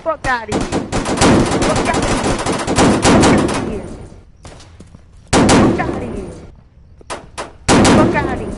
Fuck out of here. Fuck out of here. Fuck out of here. Fuck out of here.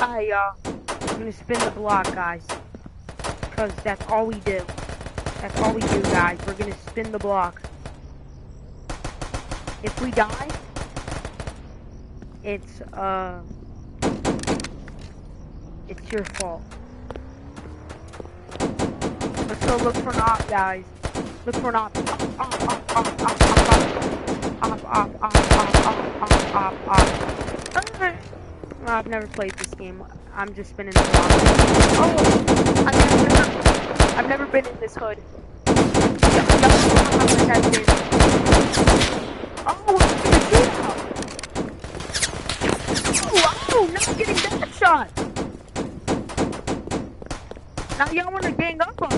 Alright, y'all. I'm gonna spin the block, guys. Because that's all we do. That's all we do, guys. We're gonna spin the block. If we die, it's your fault. Let's go look for an op, guys. Look for an op. Op. I've never played this game. I'm just spinning the block. Oh, I've never been in this hood. Oh, now I'm getting that shot. Now y'all wanna gang up on me.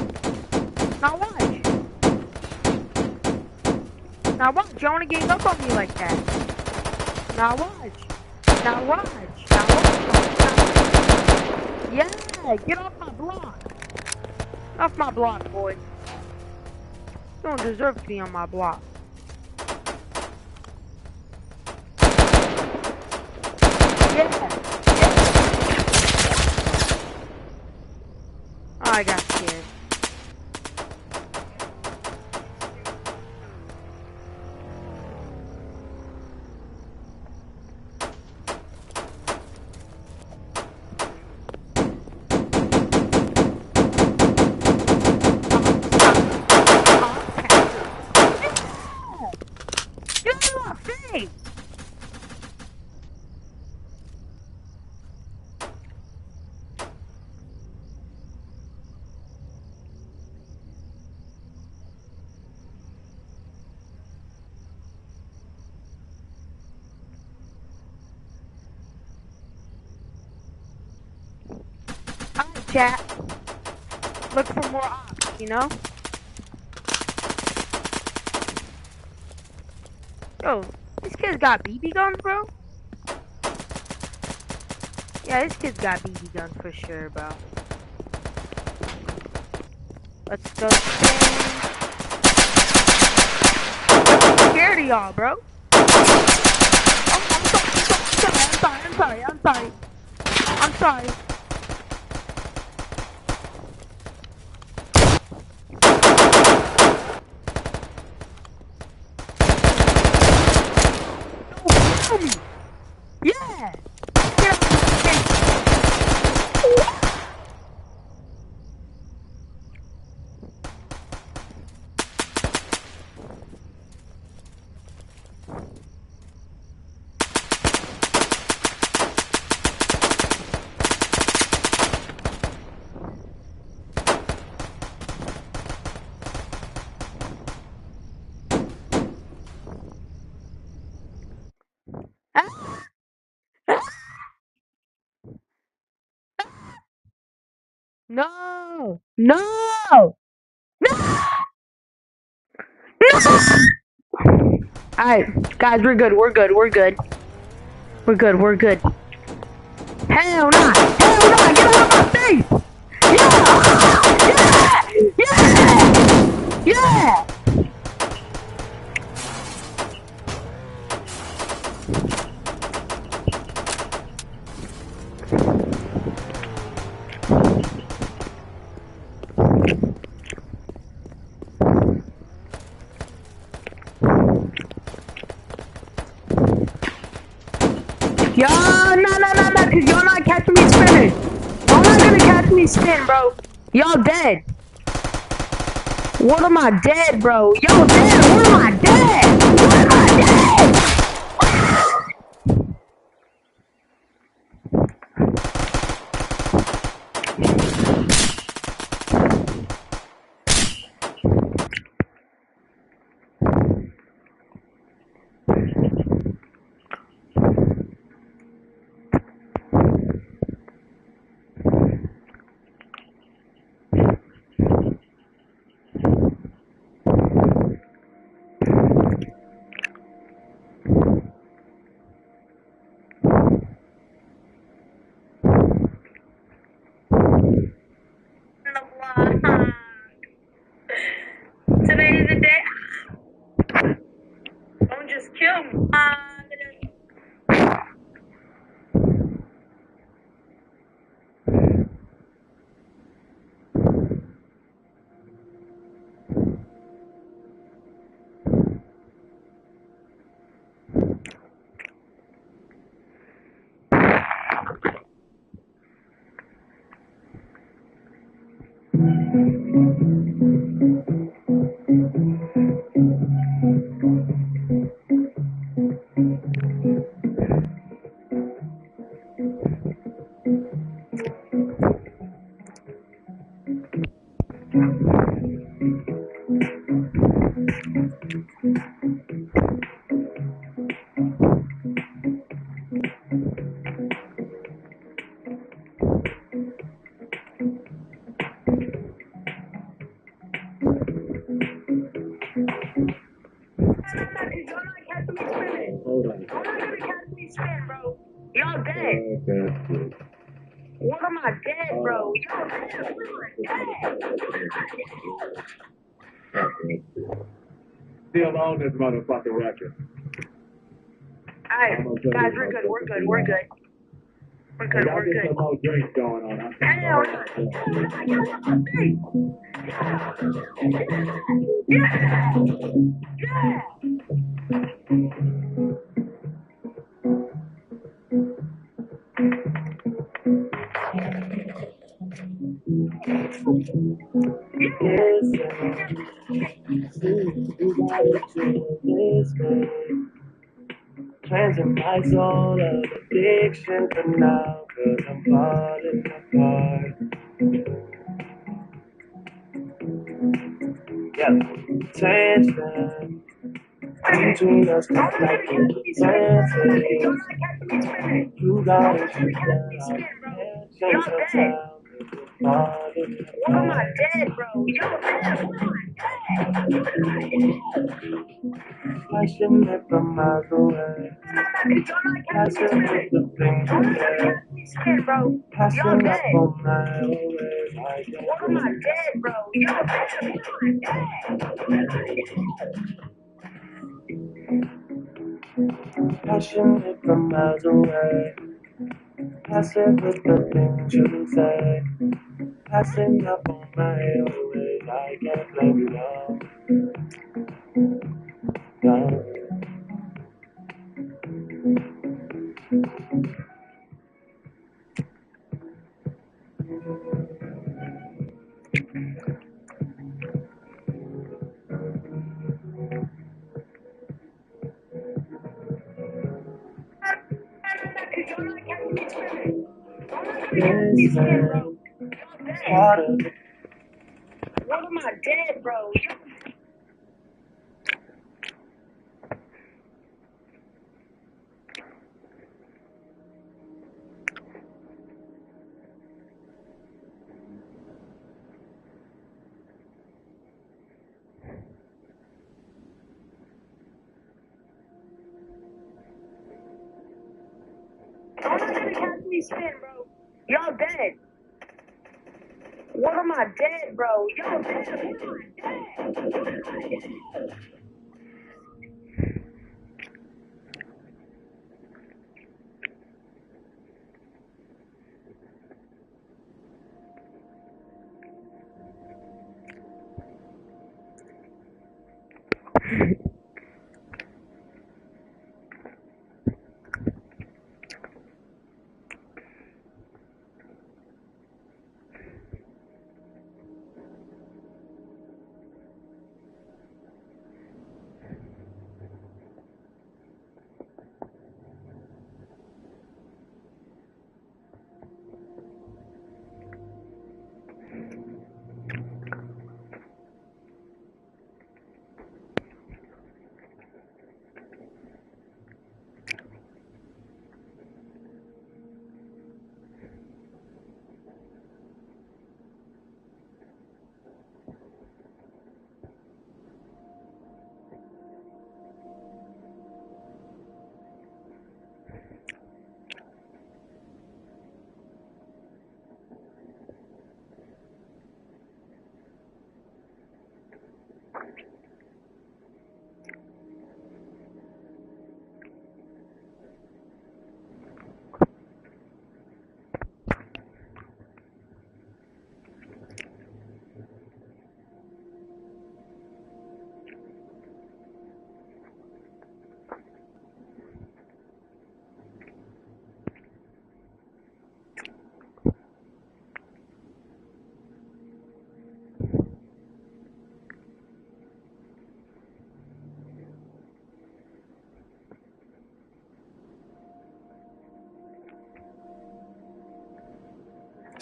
Now watch. Now watch. Y'all wanna gang up on me like that. Now watch. Now watch. Yeah, get off my block. Get off my block, boy. You don't deserve to be on my block. Yeah. Oh, I got scared. Chat. Look for more ops, you know? Yo, this kid's got BB guns, bro? Yeah, this kid's got BB guns for sure, bro. Let's go. I'm scared of y'all, bro. Oh, I'm sorry. Yeah! Get up No! No! No! No! Alright, guys, we're good. Hell nah! Get out of my face! Yeah! me spin, bro. Y'all dead. What am I dead, bro? Y'all dead. What am I dead? What am I dead? Today's the day. Don't just kill me. Hold on. Y'all dead. Okay. What am I dead, bro? Y'all dead. Still on this motherfucking record. Alright, guys, we're good. We're good. We're good. We're good. Y'all We're get good. some more drinks going on. Hell yeah. Cleansing my soul of addiction for now, cause I'm falling apart. Yeah, tension between us is like intensity. You gotta shoot that out. Falling What am I apart. dead, bro? Y'all dead. What am Flashing it from miles away. Passing with the things you say. I dead, bro? Y'all Passing up dead. on my way. Like What am I dead, bro? Y'all dead. Passion it from miles away. Passing with the things you say. Passing up on my way. I can't let you go. No. Listen, part of it. What am I dead, bro? I'm not gonna catch me spin, bro. Y'all dead. What am I dead, bro? Y'all dead. What am I dead?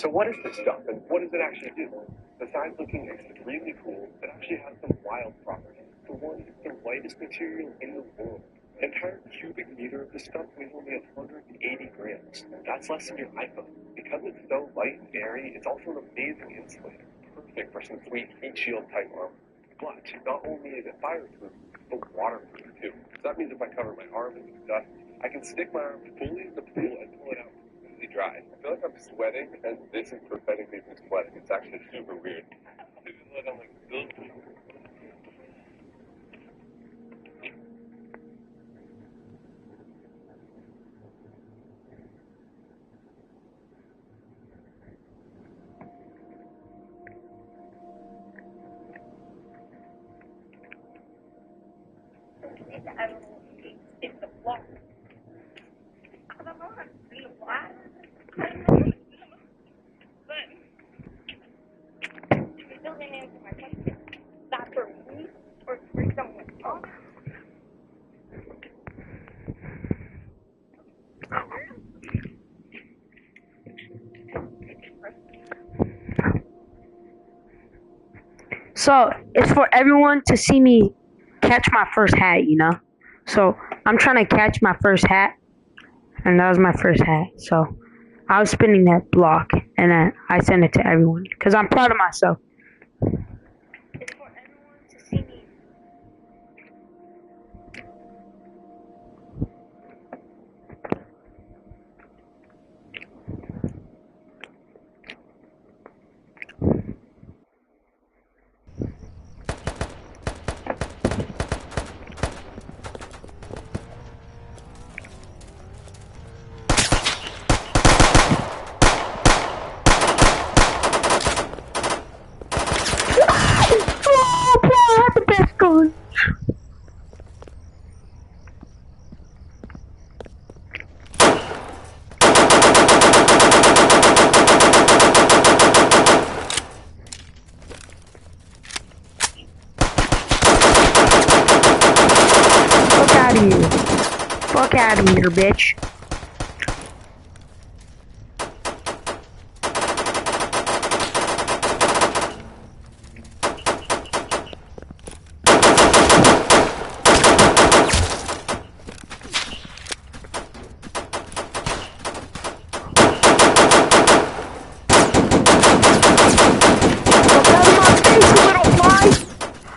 So what is this stuff, and what does it actually do? Besides looking extremely cool, it actually has some wild properties. For one, it's the lightest material in the world. An entire cubic meter of this stuff weighs only 180 grams. That's less than your iPhone. Because it's so light and airy, it's also an amazing insulator, perfect for some sweet heat shield type armor. But not only is it fireproof, but waterproof too. So that means if I cover my arm in dust, I can stick my arm fully in the pool and pull it out completely dry. I feel like I'm sweating, and this is preventing me from sweating. It's actually super weird. This is like I'm like, ugh. It's the block. I don't know how to do why. I don't know. But you still didn't answer my question. Is that for me or for someone else? So it's for everyone to see me catch my first hat, you know? So I'm trying to catch my first hat, and that was my first hat. So I was spinning that block, and then I sent it to everyone because I'm proud of myself. It's for everyone to see me. Oh, bro, I had the best gun. Fuck out of here. Fuck out of here, bitch.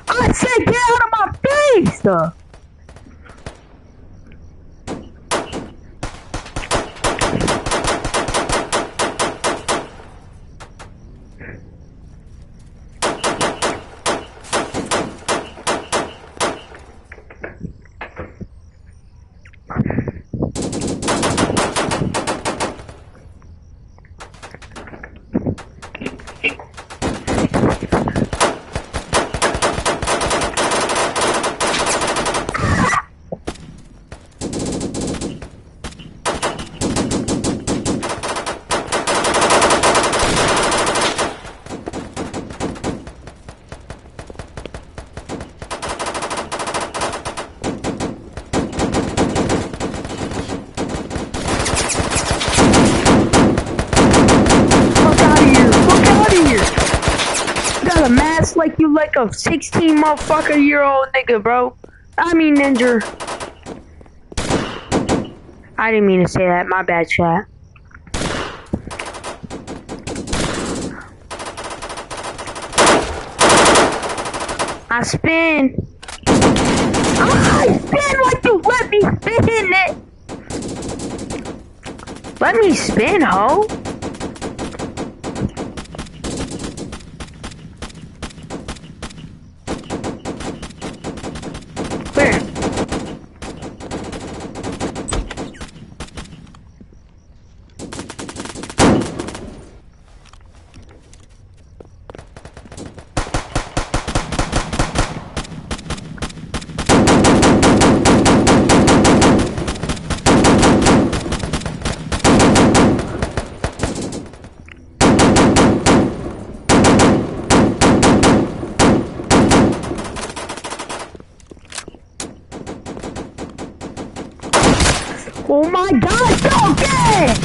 I said get out of my face! A mask like you like a 16 motherfucker year old nigga, bro. I mean ninja. I didn't mean to say that. My bad, chat. I spin. I spin like you let me spin it. Let me spin, ho. Where? Oh my god, so good!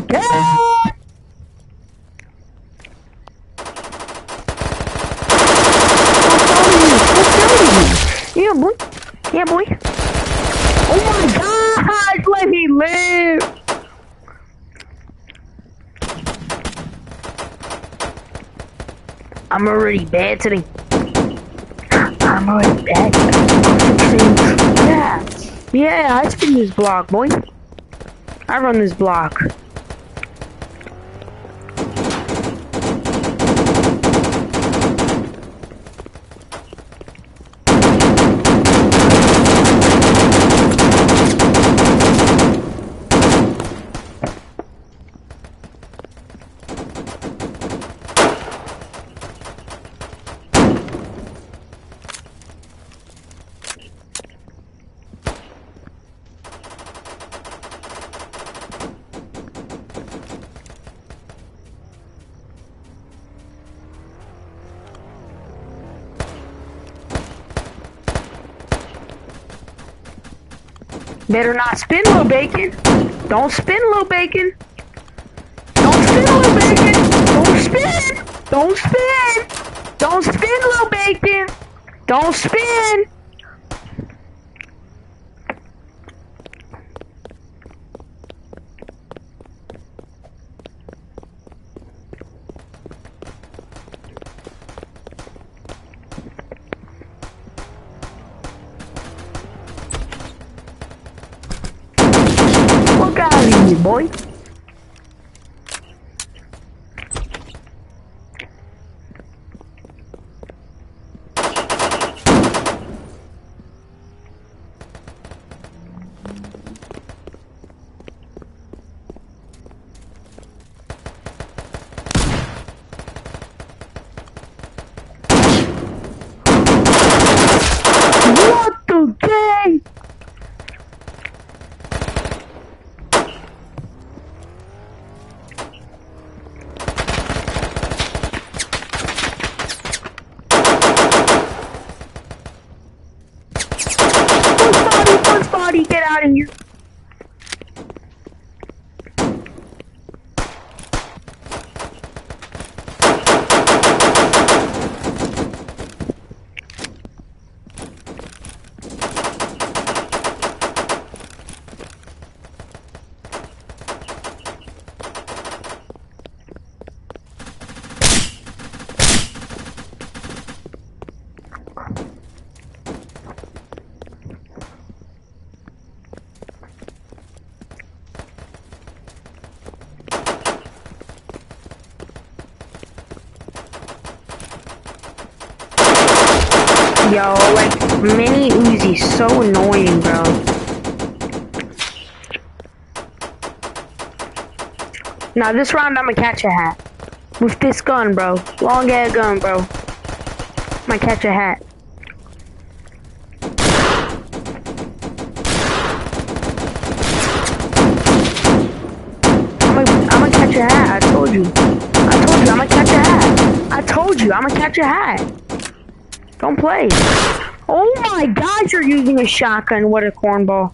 cat. Yeah, boy. Yeah, boy. Oh my God! Let me live. I'm already bad today. I'm already bad. Yeah. Yeah, I spin this block, boy. I run this block. Better not spin, little bacon. Don't spin, little bacon. Don't spin, little bacon. Don't spin. Don't spin. Don't spin, little bacon. Don't spin. Look out of here, boy. What the gay? Punch body, get out of here. Yo, like, mini Uzi, so annoying, bro. Now, this round, I'm gonna catch a hat. With this gun, bro. Long ass gun, bro. I'm gonna catch a hat. I'm gonna catch a hat, I told you. I'm gonna catch a hat. I told you, I'm gonna catch a hat. Don't play. Oh my God, you're using a shotgun. What a cornball.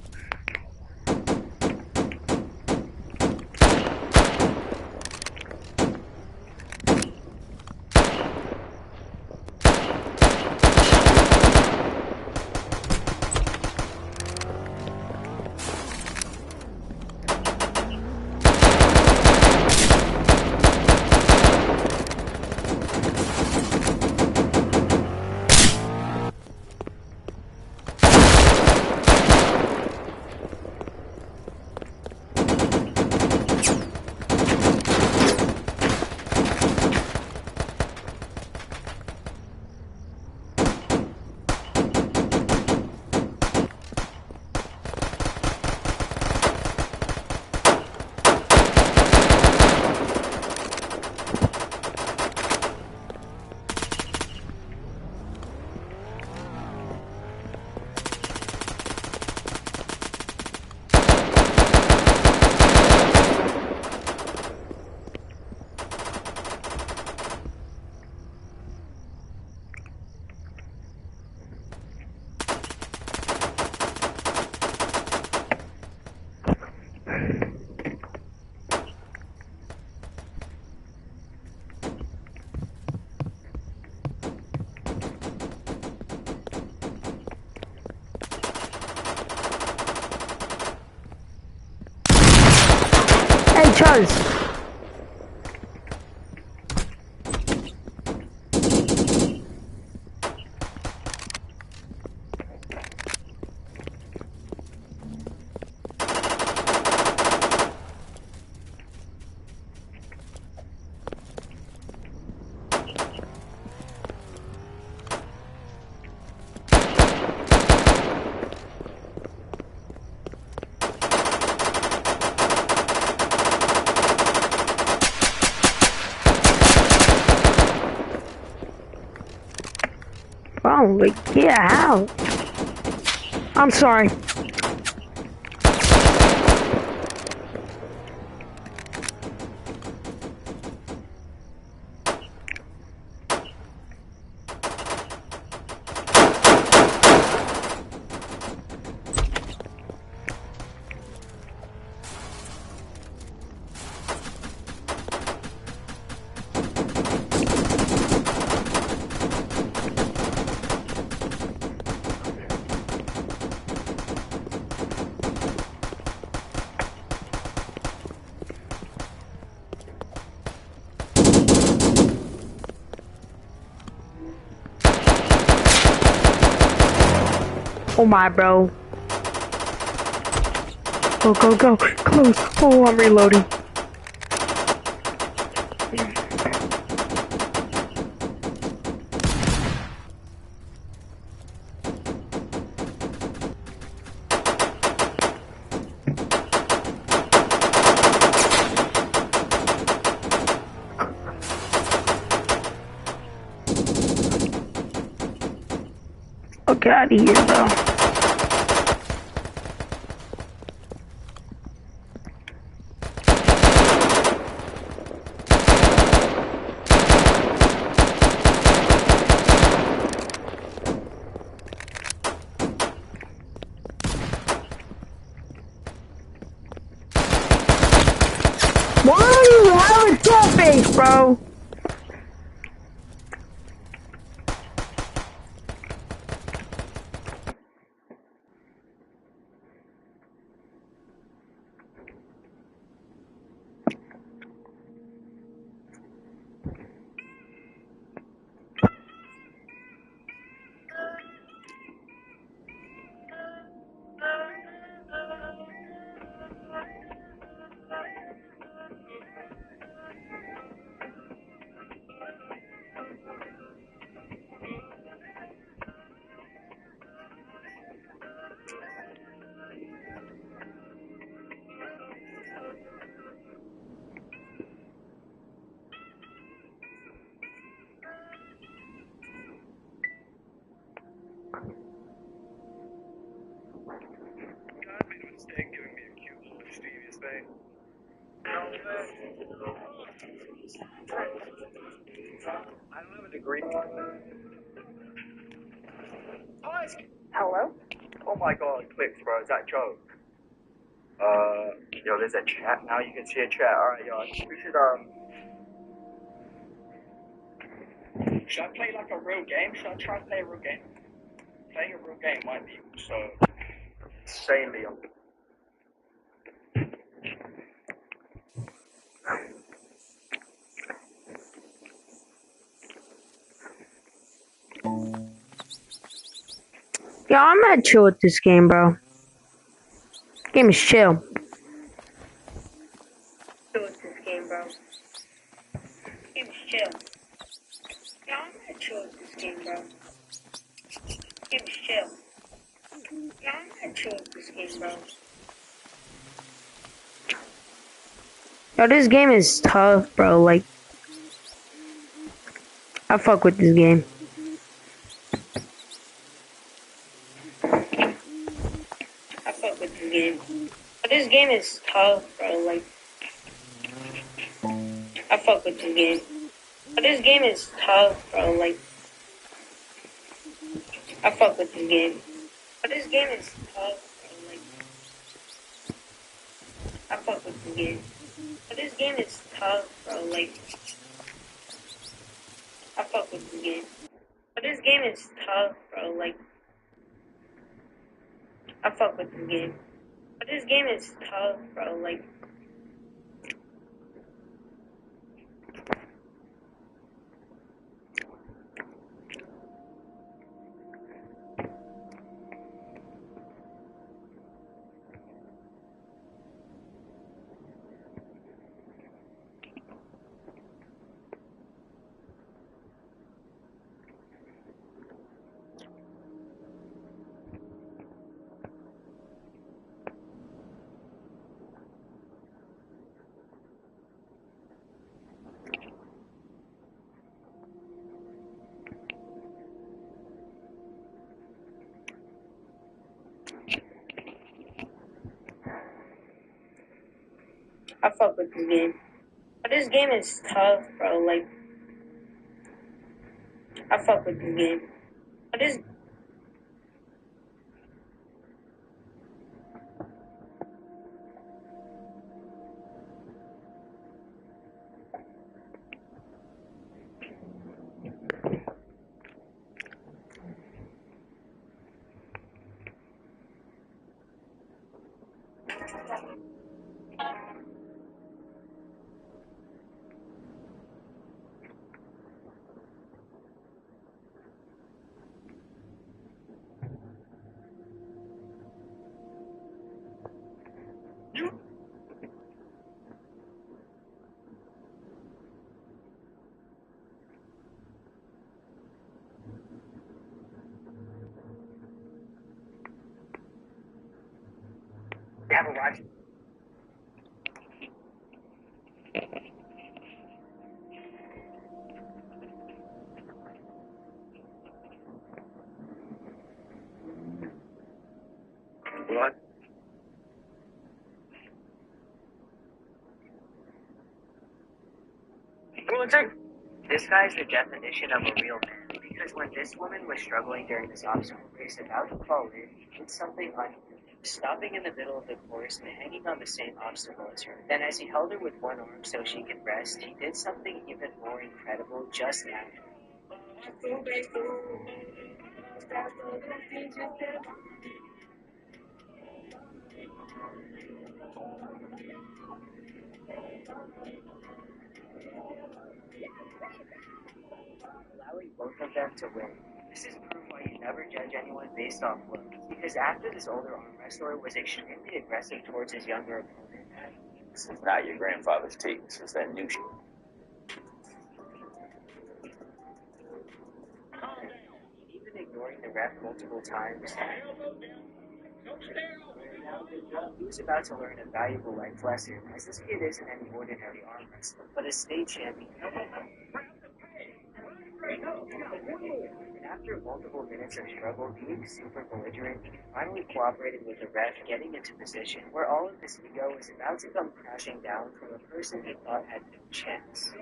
Chuz. Oh, like, yeah, how? I'm sorry. Oh my, bro. Go, go, go. Close. Oh, I'm reloading. Oh, get out of here, bro. Why do you have a cat face, bro? God made a mistake giving me a cute little mischievous thing. I don't have a degree. Hello? Oh my god, clicks, bro. Is that Joe? Yo, there's a chat now. You can see a chat. Alright, yo, I think we should, Should I play like a real game? Should I try and play a real game? Playing a real game might be so insanely. Yeah, I'm not chill with this game, bro. This game is chill. Chill with this game, bro. This game is chill. Yeah, I'm not chill with this game, bro. This game is chill. Yeah, I'm not chill with this game, bro. Yo, this game is tough, bro. Like, I fuck with this game. I fuck with this game. But this game is tough, bro. Like, I fuck with this game. But this game is tough, bro. Like, I fuck with this game. But this game is tough, bro. Like, I fuck with this game. But this game is tough, bro. Like, I fuck with this game. But this game is tough, bro. Like, I fuck with this game. But this game is tough, bro. Like, I fuck with this game. But this game is tough, bro. Like, I fuck with this game. But this Have a watch. What? This guy's the definition of a real man, because when this woman was struggling during this obstacle race about to fall in, he did something unusual, stopping in the middle of the course and hanging on the same obstacle as her. Then as he held her with one arm so she could rest, he did something even more incredible just after. Allowing both of them to win. This is proof why you never judge anyone based off looks, because after this older arm wrestler was extremely aggressive towards his younger opponent. This is not your grandfather's tape. This is that new shit. Even ignoring the ref multiple times, he was about to learn a valuable life lesson, as this kid isn't any ordinary arm wrestler, but a state champion. And after multiple minutes of struggle, being super belligerent, he finally cooperated with the ref, getting into position where all of his ego was about to come crashing down from a person he thought had no chance.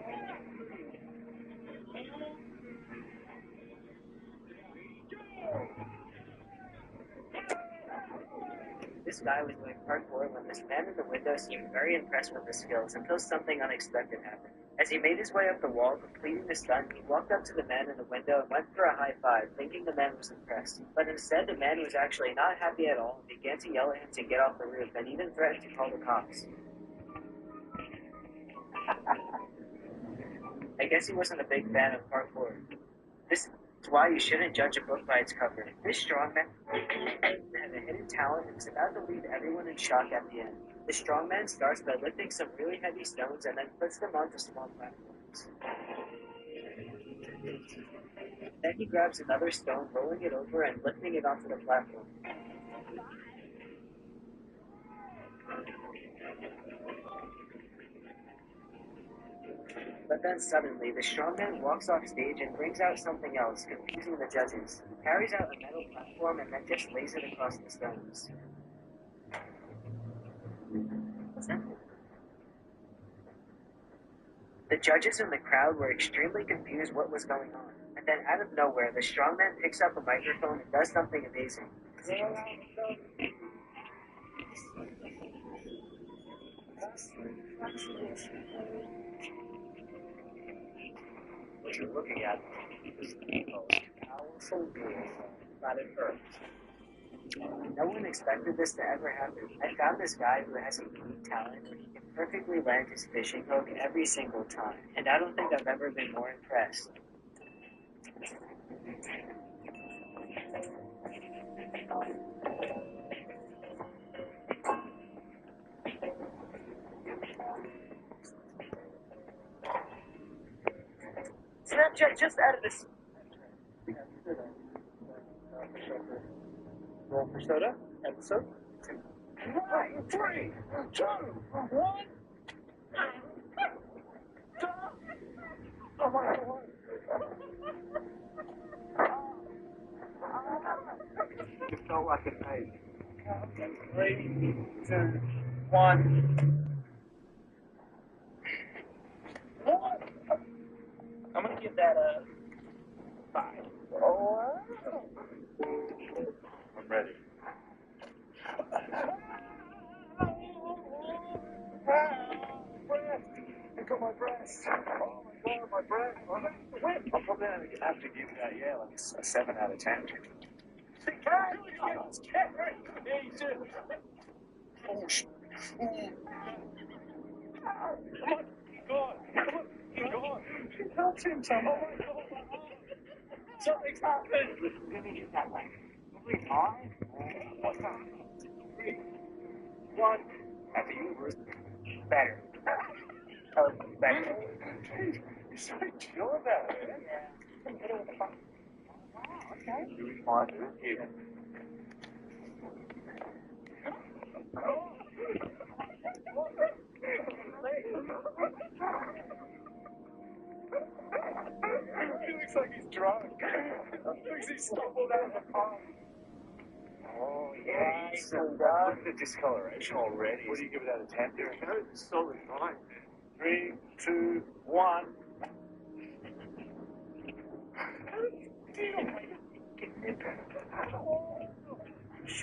This guy was doing parkour when this man in the window seemed very impressed with his skills until something unexpected happened. As he made his way up the wall, completing the stunt, he walked up to the man in the window and went for a high five, thinking the man was impressed. But instead, the man was actually not happy at all and began to yell at him to get off the roof and even threatened to call the cops. I guess he wasn't a big fan of parkour. This is why you shouldn't judge a book by its cover. This strongman had a hidden talent and was about to leave everyone in shock at the end. The strongman starts by lifting some really heavy stones and then puts them onto small platforms. Then he grabs another stone, rolling it over and lifting it onto the platform. But then suddenly, the strongman walks off stage and brings out something else, confusing the judges. He carries out a metal platform and then just lays it across the stones. What's that? The judges in the crowd were extremely confused what was going on. And then out of nowhere, the strongman picks up a microphone and does something amazing. What you're looking at is the most powerful being on planet Earth. No one expected this to ever happen. I found this guy who has a unique talent where he can perfectly land his fishing hook every single time, and I don't think I've ever been more impressed. Snapchat just added this. Roll for soda, episode 2. 3, 2, 1. Oh my God. It felt like a night. 3, 2, 1. give that a 5. Oh, I'm ready. I got my breast. Oh my god, my breast. I'm probably going to have to give that, yeah, like a 7 out of 10. Oh, shit. Come on, keep going. Come on, keep going. Help him, Tom. Oh my god, my arm. Something's happened. Let me get that back. Complete high. What's that? 3, 1. At the universe. Better. Oh, better. Dude, you're so chill about it. Yeah. Hit it with the fun. Oh, okay. Doing fine. Here. He looks like he's drunk. He looks like he stumbled out of the car. Oh, yeah. Look at the discoloration already. What do you give it out of 10? It's solid fine. 3, 2, 1.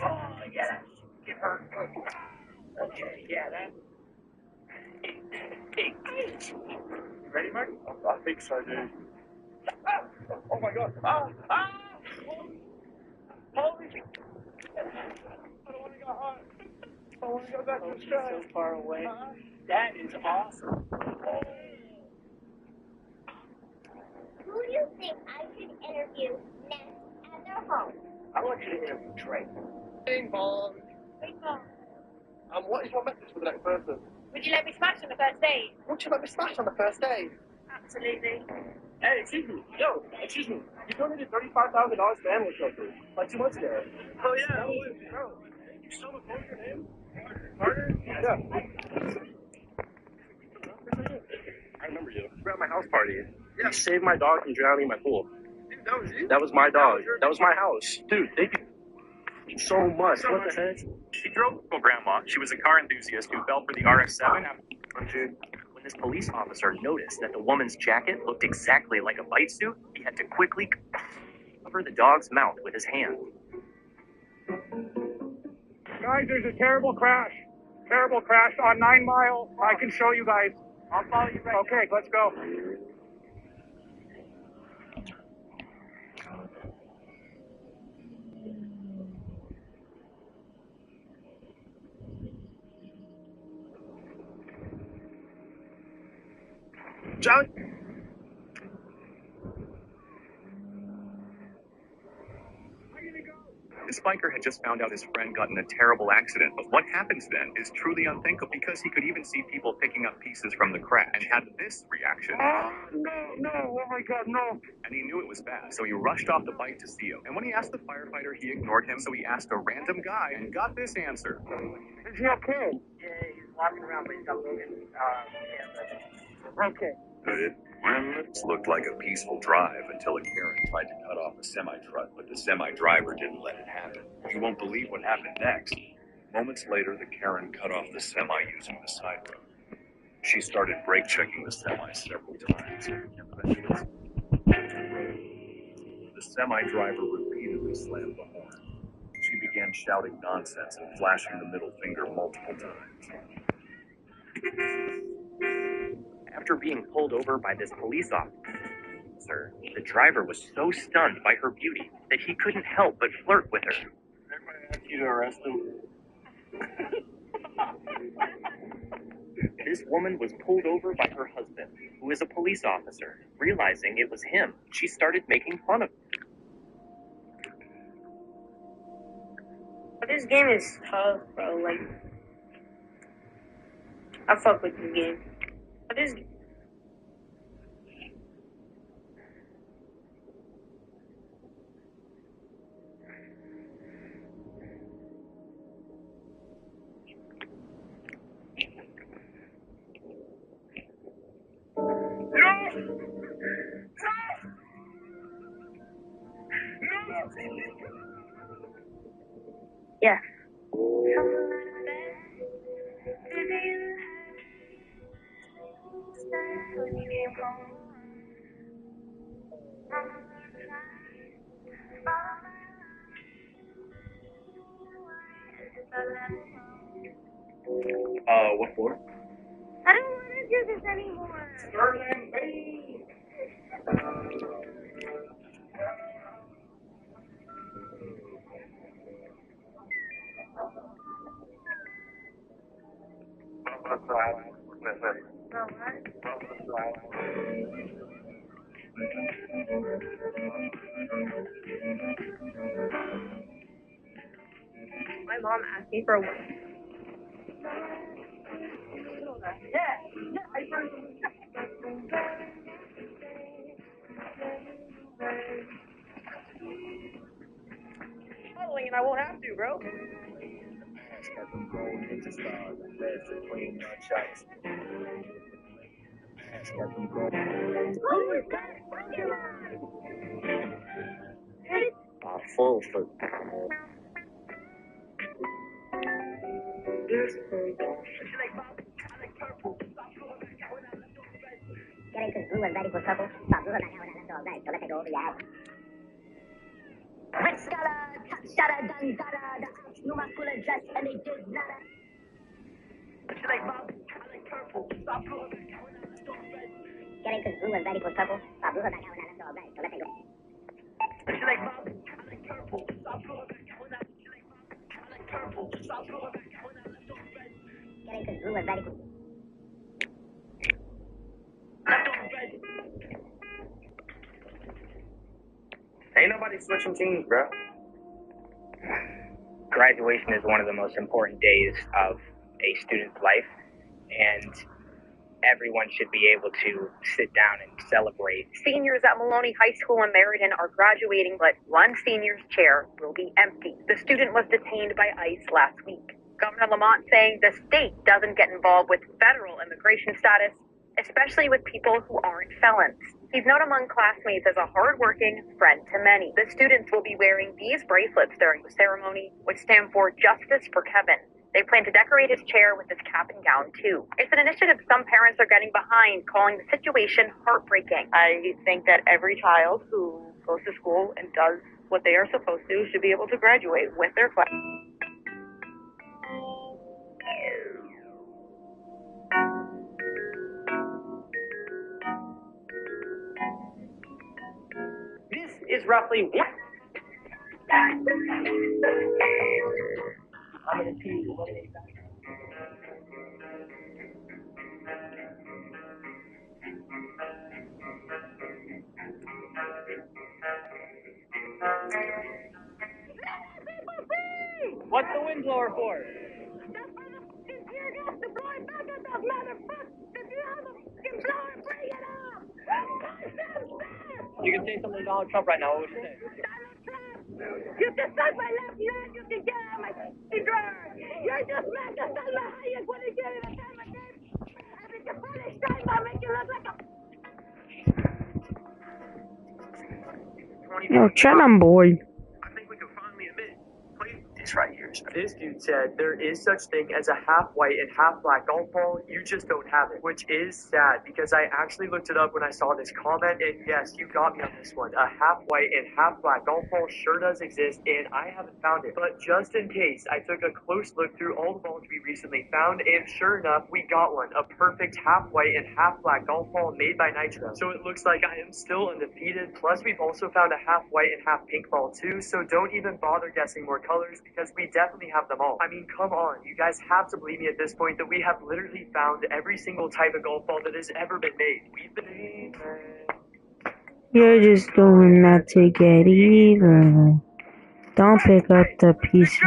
Oh, yeah. Get hurt. Okay, yeah, that. Hey. You ready, Mark? I think so, dude. Oh my god. Ah! Ah! Holy shit. I don't want to go home. I want to go back to Australia. So far away. That is awesome. Who do you think I should interview next at their home? I want you to interview Trey. Bing bong. Bing bong. What is your message for the next person? Would you let me smash on the first date? Would you let me smash on the first day? Absolutely. Hey, excuse me. Yo, excuse me. You donated $35,000 to animal shelter like 2 months ago. Oh, yeah. Bro, you still recall your name? Carter? Yeah. I remember you. You were at my house party. Yeah. You saved my dog from drowning in my pool. Dude, that was you? That was my dog. That was my house. Dude, thank you so much. What the heck? She drove for grandma. She was a car enthusiast who fell for the RX-7 when this police officer noticed that the woman's jacket looked exactly like a bite suit. He had to quickly cover the dog's mouth with his hand. Guys, there's a terrible crash. Terrible crash on 9 Mile. I can show you guys. I'll follow you right now. Okay, let's go. John? This biker had just found out his friend got in a terrible accident, but what happens then is truly unthinkable because he could even see people picking up pieces from the crash and had this reaction. No, oh my God, no. And he knew it was bad, so he rushed off the bike to see him. And when he asked the firefighter, he ignored him, so he asked a random guy and got this answer. Is he okay? Yeah, he's walking around, but he's got broken. Okay. This looked like a peaceful drive until a Karen tried to cut off a semi-truck, but the semi-driver didn't let it happen. You won't believe what happened next. Moments later, the Karen cut off the semi using the side road. She started brake checking the semi several times. The semi-driver repeatedly slammed the horn. She began shouting nonsense and flashing the middle finger multiple times. After being pulled over by this police officer, the driver was so stunned by her beauty that he couldn't help but flirt with her. Everybody asked you to arrest him. This woman was pulled over by her husband, who is a police officer. Realizing it was him, she started making fun of him. This game is tough, bro. Like, I fuck with this game. But this. Yeah. What for? I don't want to do this anymore. Sterling B. My mom asked me for following, and I won't have to, bro. Got them gold ninja stars, red supreme nunchucks. Got them gold. Full for. Getting to blue and ready for purple. Stop blue and I haven't left all night, so let's go over your house. Red scholar, top shotter, done dada. The ops knew my school address and they did nada. She like Bob, I like purple. Stop blue and I left all red. Getting to blue and ready for purple. Stop blue and I haven't left all night, so let's go. She like Bob, I like purple. Stop blue and I like purple. Stop blue and I left all red. Getting to blue and ready for Ain't nobody switching teams, bro. Graduation is one of the most important days of a student's life, and everyone should be able to sit down and celebrate. Seniors at Maloney High School in Meriden are graduating, but one senior's chair will be empty. The student was detained by ICE last week. Governor Lamont saying the state doesn't get involved with federal immigration status, especially with people who aren't felons. He's known among classmates as a hardworking friend to many. The students will be wearing these bracelets during the ceremony, which stand for Justice for Kevin. They plan to decorate his chair with this cap and gown, too. It's an initiative some parents are getting behind, calling the situation heartbreaking. I think that every child who goes to school and does what they are supposed to should be able to graduate with their class. This is roughly what? I'm going to see what it is. What's the wind blower for? You can say something to Donald Trump right now. What would you say? You can suck my left leg, you can get out my drawer. You're just mad to sell my highest when you get in a time of game. Every foolish time I'll make you look like a... Yo, chat, I'm bored. I think we can finally admit, this right here is This dude said there is such thing as a half white and half black golf ball, you just don't have it, which is sad because I actually looked it up when I saw this comment, and yes, you got me on this one. A half white and half black golf ball sure does exist, and I haven't found it. But just in case, I took a close look through all the balls we recently found, and sure enough, we got one. A perfect half white and half black golf ball made by Nitro. So it looks like I am still undefeated, plus we've also found a half white and half pink ball too, so don't even bother guessing more colors because we definitely have them all. I mean, come on, you guys have to believe me at this point that we have literally found every single type of golf ball that has ever been made. We've been... You're just doing that to get even. Don't pick up the pieces.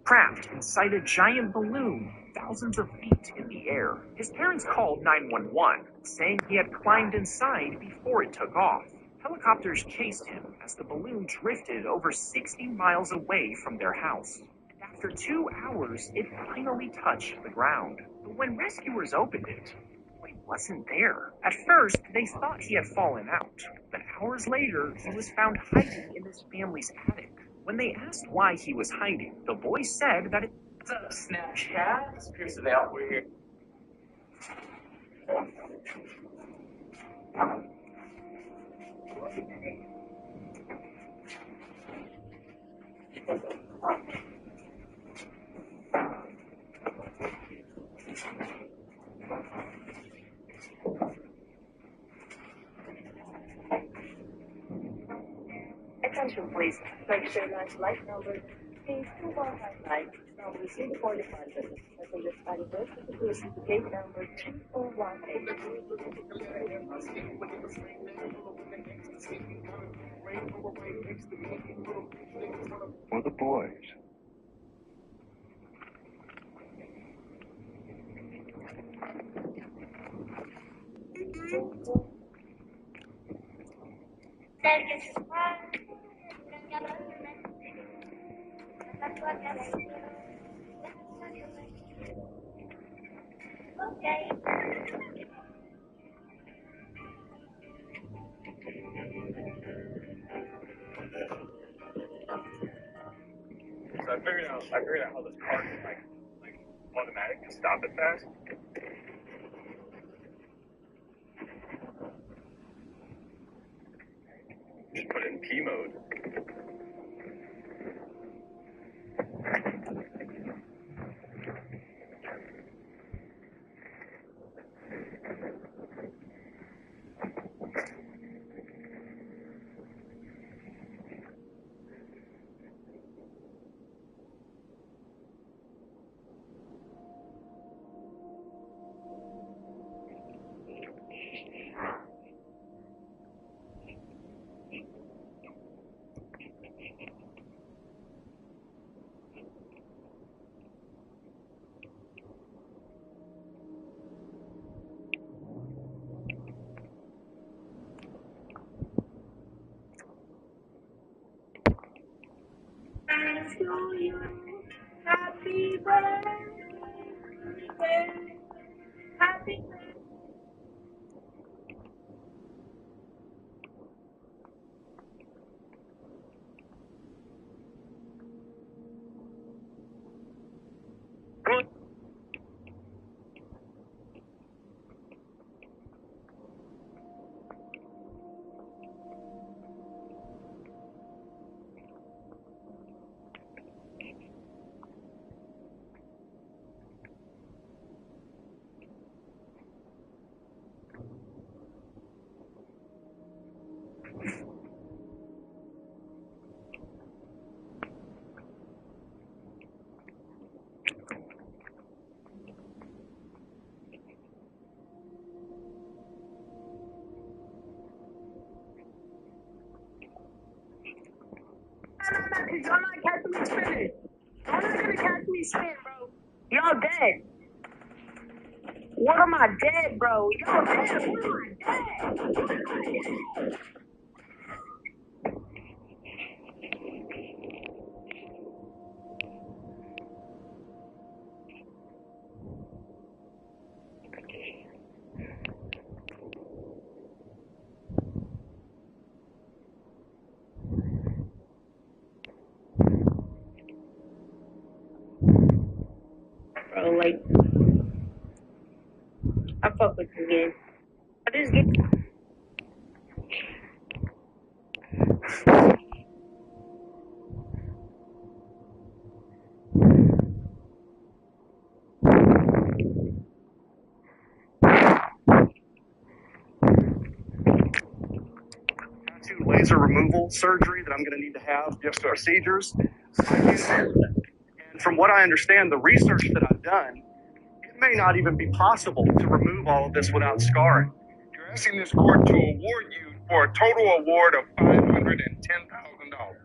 Trapped inside a giant balloon thousands of feet in the air. His parents called 911, saying he had climbed inside before it took off. Helicopters chased him as the balloon drifted over 60 miles away from their house. And after 2 hours, it finally touched the ground. But when rescuers opened it, he wasn't there. At first, they thought he had fallen out, but hours later, he was found hiding in his family's attic. When they asked why he was hiding, the boy said that What's up, Snapchat? It's Pearson out. We're here. Attention please. Register lunch life number 3159. Now receive the board departure. Passengers are requested to proceed to gate number 2418. For the boys. Okay. So I figured out how this car can like automatic to stop it fast. Just put it in P mode. To you, happy birthday, happy birthday. Y'all not catching me spinning. Y'all not gonna catch me spin, bro. Y'all dead. What am I dead, bro? Yo, man, what am I dead? Bro, like, I fuck with this game. This game. Tattoo laser removal surgery that I'm going to need to have. Yes, sir. Procedures. And from what I understand, the research that I've done, it may not even be possible to remove all of this without scarring. You're asking this court to award you for a total award of $510,000.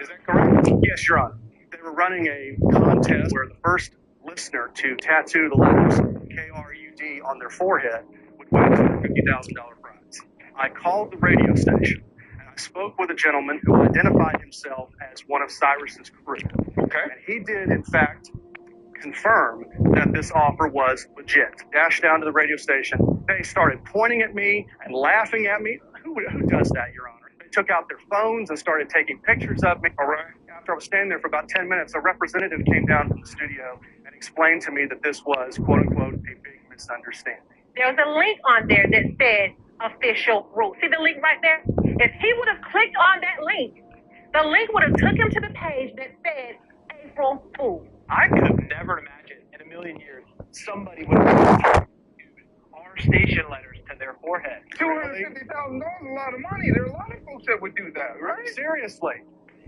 Is that correct? Yes, Your Honor. They were running a contest where the first listener to tattoo the letters KRUD on their forehead would win a $50,000 prize. I called the radio station and I spoke with a gentleman who identified himself as one of Cyrus's crew. Okay. And he did, in fact, confirm that this offer was legit. Dashed down to the radio station. They started pointing at me and laughing at me. Who does that, Your Honor? They took out their phones and started taking pictures of me. All right. After I was standing there for about 10 minutes, a representative came down from the studio and explained to me that this was, quote unquote, a big misunderstanding. There was a link on there that said official rules. See the link right there? If he would have clicked on that link, the link would have took him to the page that said April Fool. I could have never imagined in a million years somebody would have our station letters to their forehead. $250,000 is a lot of money. There are a lot of folks that would do that, right? Seriously.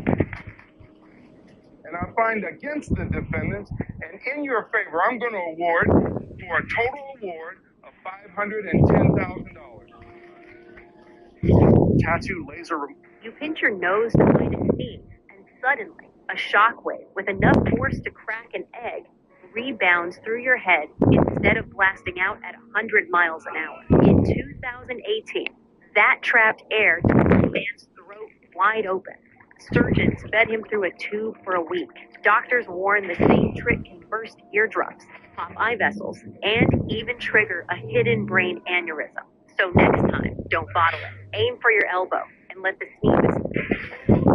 And I find against the defendants, and in your favor, I'm going to award for a total award of $510,000. Tattoo laser. You pinch your nose to find a sneeze, and suddenly, a shockwave with enough force to crack an egg rebounds through your head instead of blasting out at 100 miles an hour. In 2018, that trapped air took the man's throat wide open. Surgeons fed him through a tube for a week. Doctors warn the same trick can burst eardrums, pop eye vessels, and even trigger a hidden brain aneurysm. So next time, don't bottle it. Aim for your elbow and let the sneeze.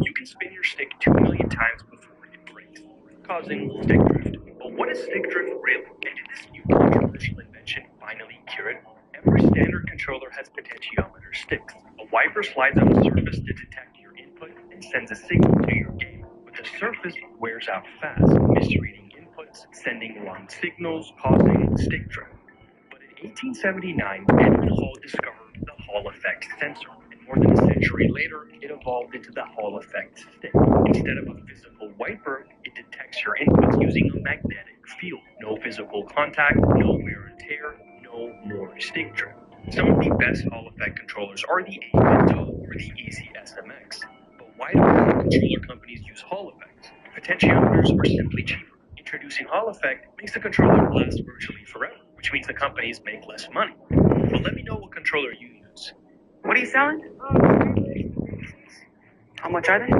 You can spin your stick 2 million times before it breaks, causing stick drift. But what is stick drift really? And did this new controversial invention finally cure it? Every standard controller has potentiometer sticks. A wiper slides on a surface to detect your input and sends a signal to your game. But the surface wears out fast, misreading inputs, sending wrong signals, causing stick drift. But in 1879, Edwin Hall discovered the Hall effect sensor. More than a century later, it evolved into the Hall effect stick. Instead of a physical wiper, it detects your inputs using a magnetic field. No physical contact, no wear and tear, no more stick drift. Some of the best Hall effect controllers are the Avento or the Easy SMX. But why do all controller companies use Hall effects? Potentiometers are simply cheaper. Introducing Hall effect makes the controller last virtually forever, which means the companies make less money. But let me know what controller you use. What are you selling? How much are they?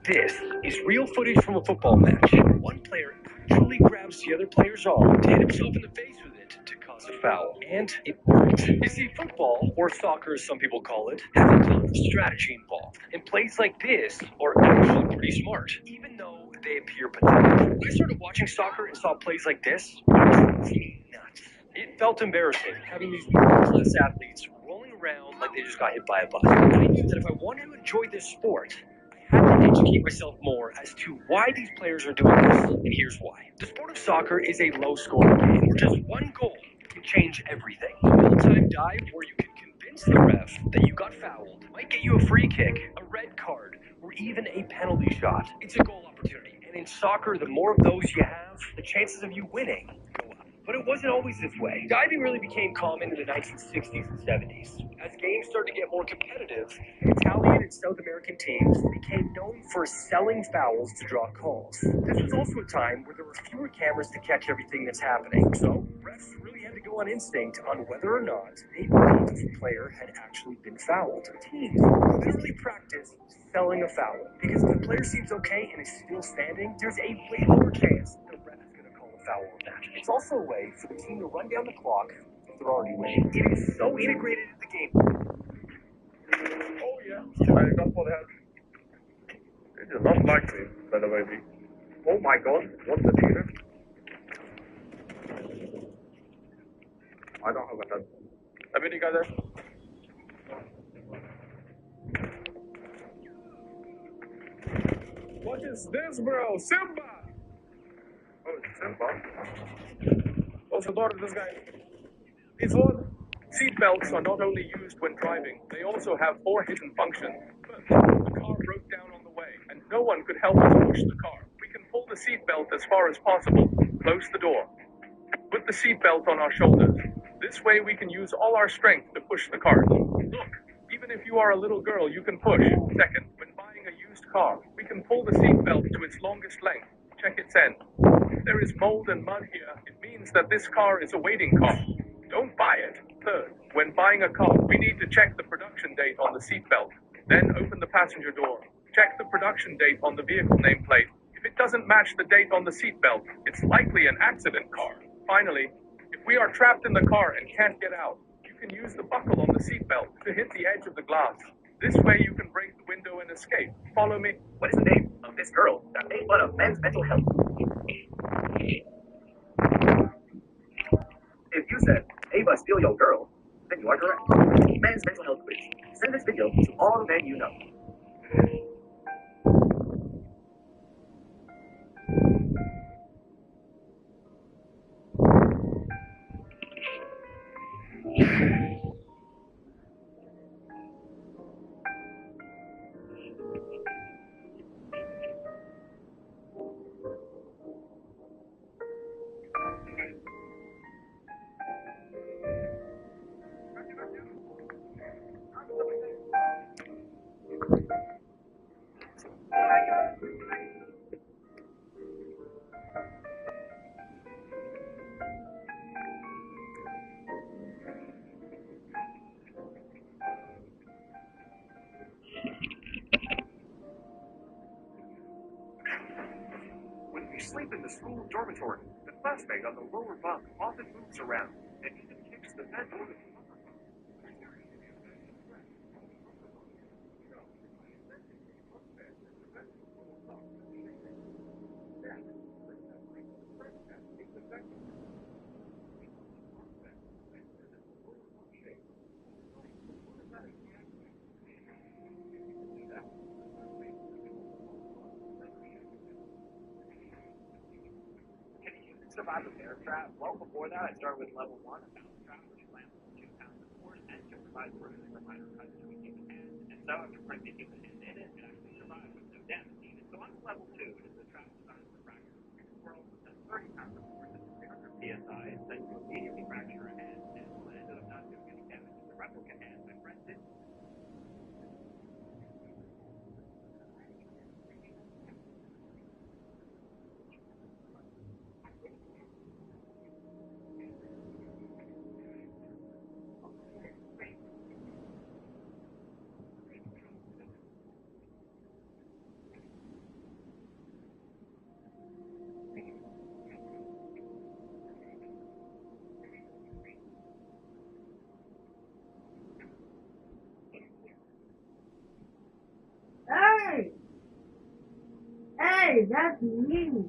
This is real footage from a football match. One player actually grabs the other player's arm to hit himself in the face with it to cause a foul. And it worked. You see, football, or soccer as some people call it, has a ton of strategy involved. And plays like this are actually pretty smart, even though they appear pathetic. When I started watching soccer and saw plays like this, it drove me nuts. It felt embarrassing having these world-class athletes rolling around like they just got hit by a bus. I knew that if I wanted to enjoy this sport, I had to educate myself more as to why these players are doing this, and here's why. The sport of soccer is a low-scoring game where just one goal can change everything. A well-timed dive where you can convince the ref that you got fouled might get you a free kick, a red card, or even a penalty shot. It's a goal opportunity, and in soccer, the more of those you have, the chances of you winning go up. But it wasn't always this way. Diving really became common in the 1960s and 70s. As games started to get more competitive, Italian and South American teams became known for selling fouls to draw calls. This was also a time where there were fewer cameras to catch everything that's happening, so refs really had to go on instinct on whether or not they believed a player had actually been fouled. Teams literally practiced selling a foul, because if the player seems okay and is still standing, there's a way lower chance the ref is going to call a foul on that. It's also a way for the team to run down the clock if they're already winning. It is so integrated into the game. Oh yeah, I got for that. It is not like me, by the way. Oh my god, what's the cheater? I don't have a head. I mean, you guys there? What is this, bro? Simba! Oh, it's Simba? Also, thought of this guy. It's odd. Seatbelts are not only used when driving, they also have four hidden functions. First, the car broke down on the way, and no one could help us push the car. We can pull the seatbelt as far as possible, close the door, put the seatbelt on our shoulders. This way we can use all our strength to push the car. Look, even if you are a little girl, you can push. Second, when buying a used car, we can pull the seatbelt to its longest length. Check its end. If there is mold and mud here, it means that this car is a waiting car. Don't buy it. Third, when buying a car, we need to check the production date on the seatbelt. Then open the passenger door. Check the production date on the vehicle nameplate. If it doesn't match the date on the seatbelt, it's likely an accident car. Finally, if we are trapped in the car and can't get out, you can use the buckle on the seatbelt to hit the edge of the glass. This way you can break the window and escape. Follow me. What is the name of this girl that made fun of men's mental health? If you said, Ava, steal your girl, then you are correct. Men's mental health quiz. Send this video to all men you know. When you sleep in the school dormitory, the classmate on the lower bunk often moves around and even kicks the bed door. Survive a bear trap. Well, before that, I started with level 1, a bounce trap, which lands with 2 pounds of force and can provide bruising or minor cuts to a human hand. And so, after putting the human hand in it, it actually survives with no damage needed. So, on to level 2, it is a trap designed to fracture a squirrel with 30 pounds of force and 300 psi, and then you immediately fracture a hand and will end up not doing any damage to the replica hand when rented. Hey! Hey, that's me.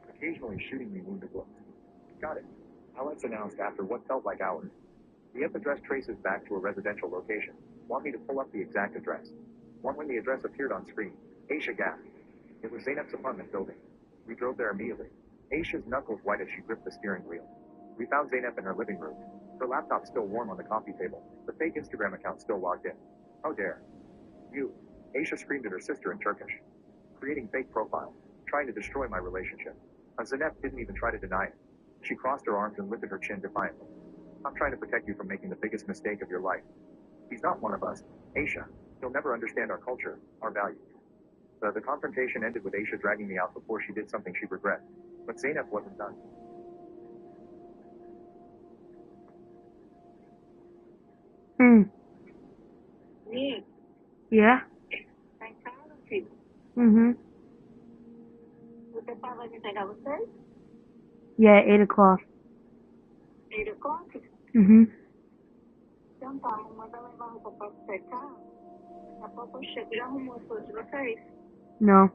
Occasionally shooting me wounded looks. Got it. Highlights announced after what felt like hours. The IP address traces back to a residential location. Want me to pull up the exact address? Want when the address appeared on screen? Aisha gasped. It was Zainab's apartment building. We drove there immediately. Aisha's knuckles white as she gripped the steering wheel. We found Zainab in her living room. Her laptop still warm on the coffee table. The fake Instagram account still logged in. How dare. You. Aisha screamed at her sister in Turkish. Creating fake profile. Trying to destroy my relationship. Zainab didn't even try to deny it. She crossed her arms and lifted her chin defiantly. I'm trying to protect you from making the biggest mistake of your life. He's not one of us. Aisha. He'll never understand our culture, our values. The confrontation ended with Aisha dragging me out before she did something she'd regret. But Zainab wasn't done. Nick, Yeah? I'm proud of you. Mm-hmm. ¿Usted sabe que será usted? Yeah, 8 o'clock. 8 o'clock. Mm-hmm. Então tá, manda levar roupa pra secar. Daqui a pouco eu chego e arrumo as coisas de vocês. No.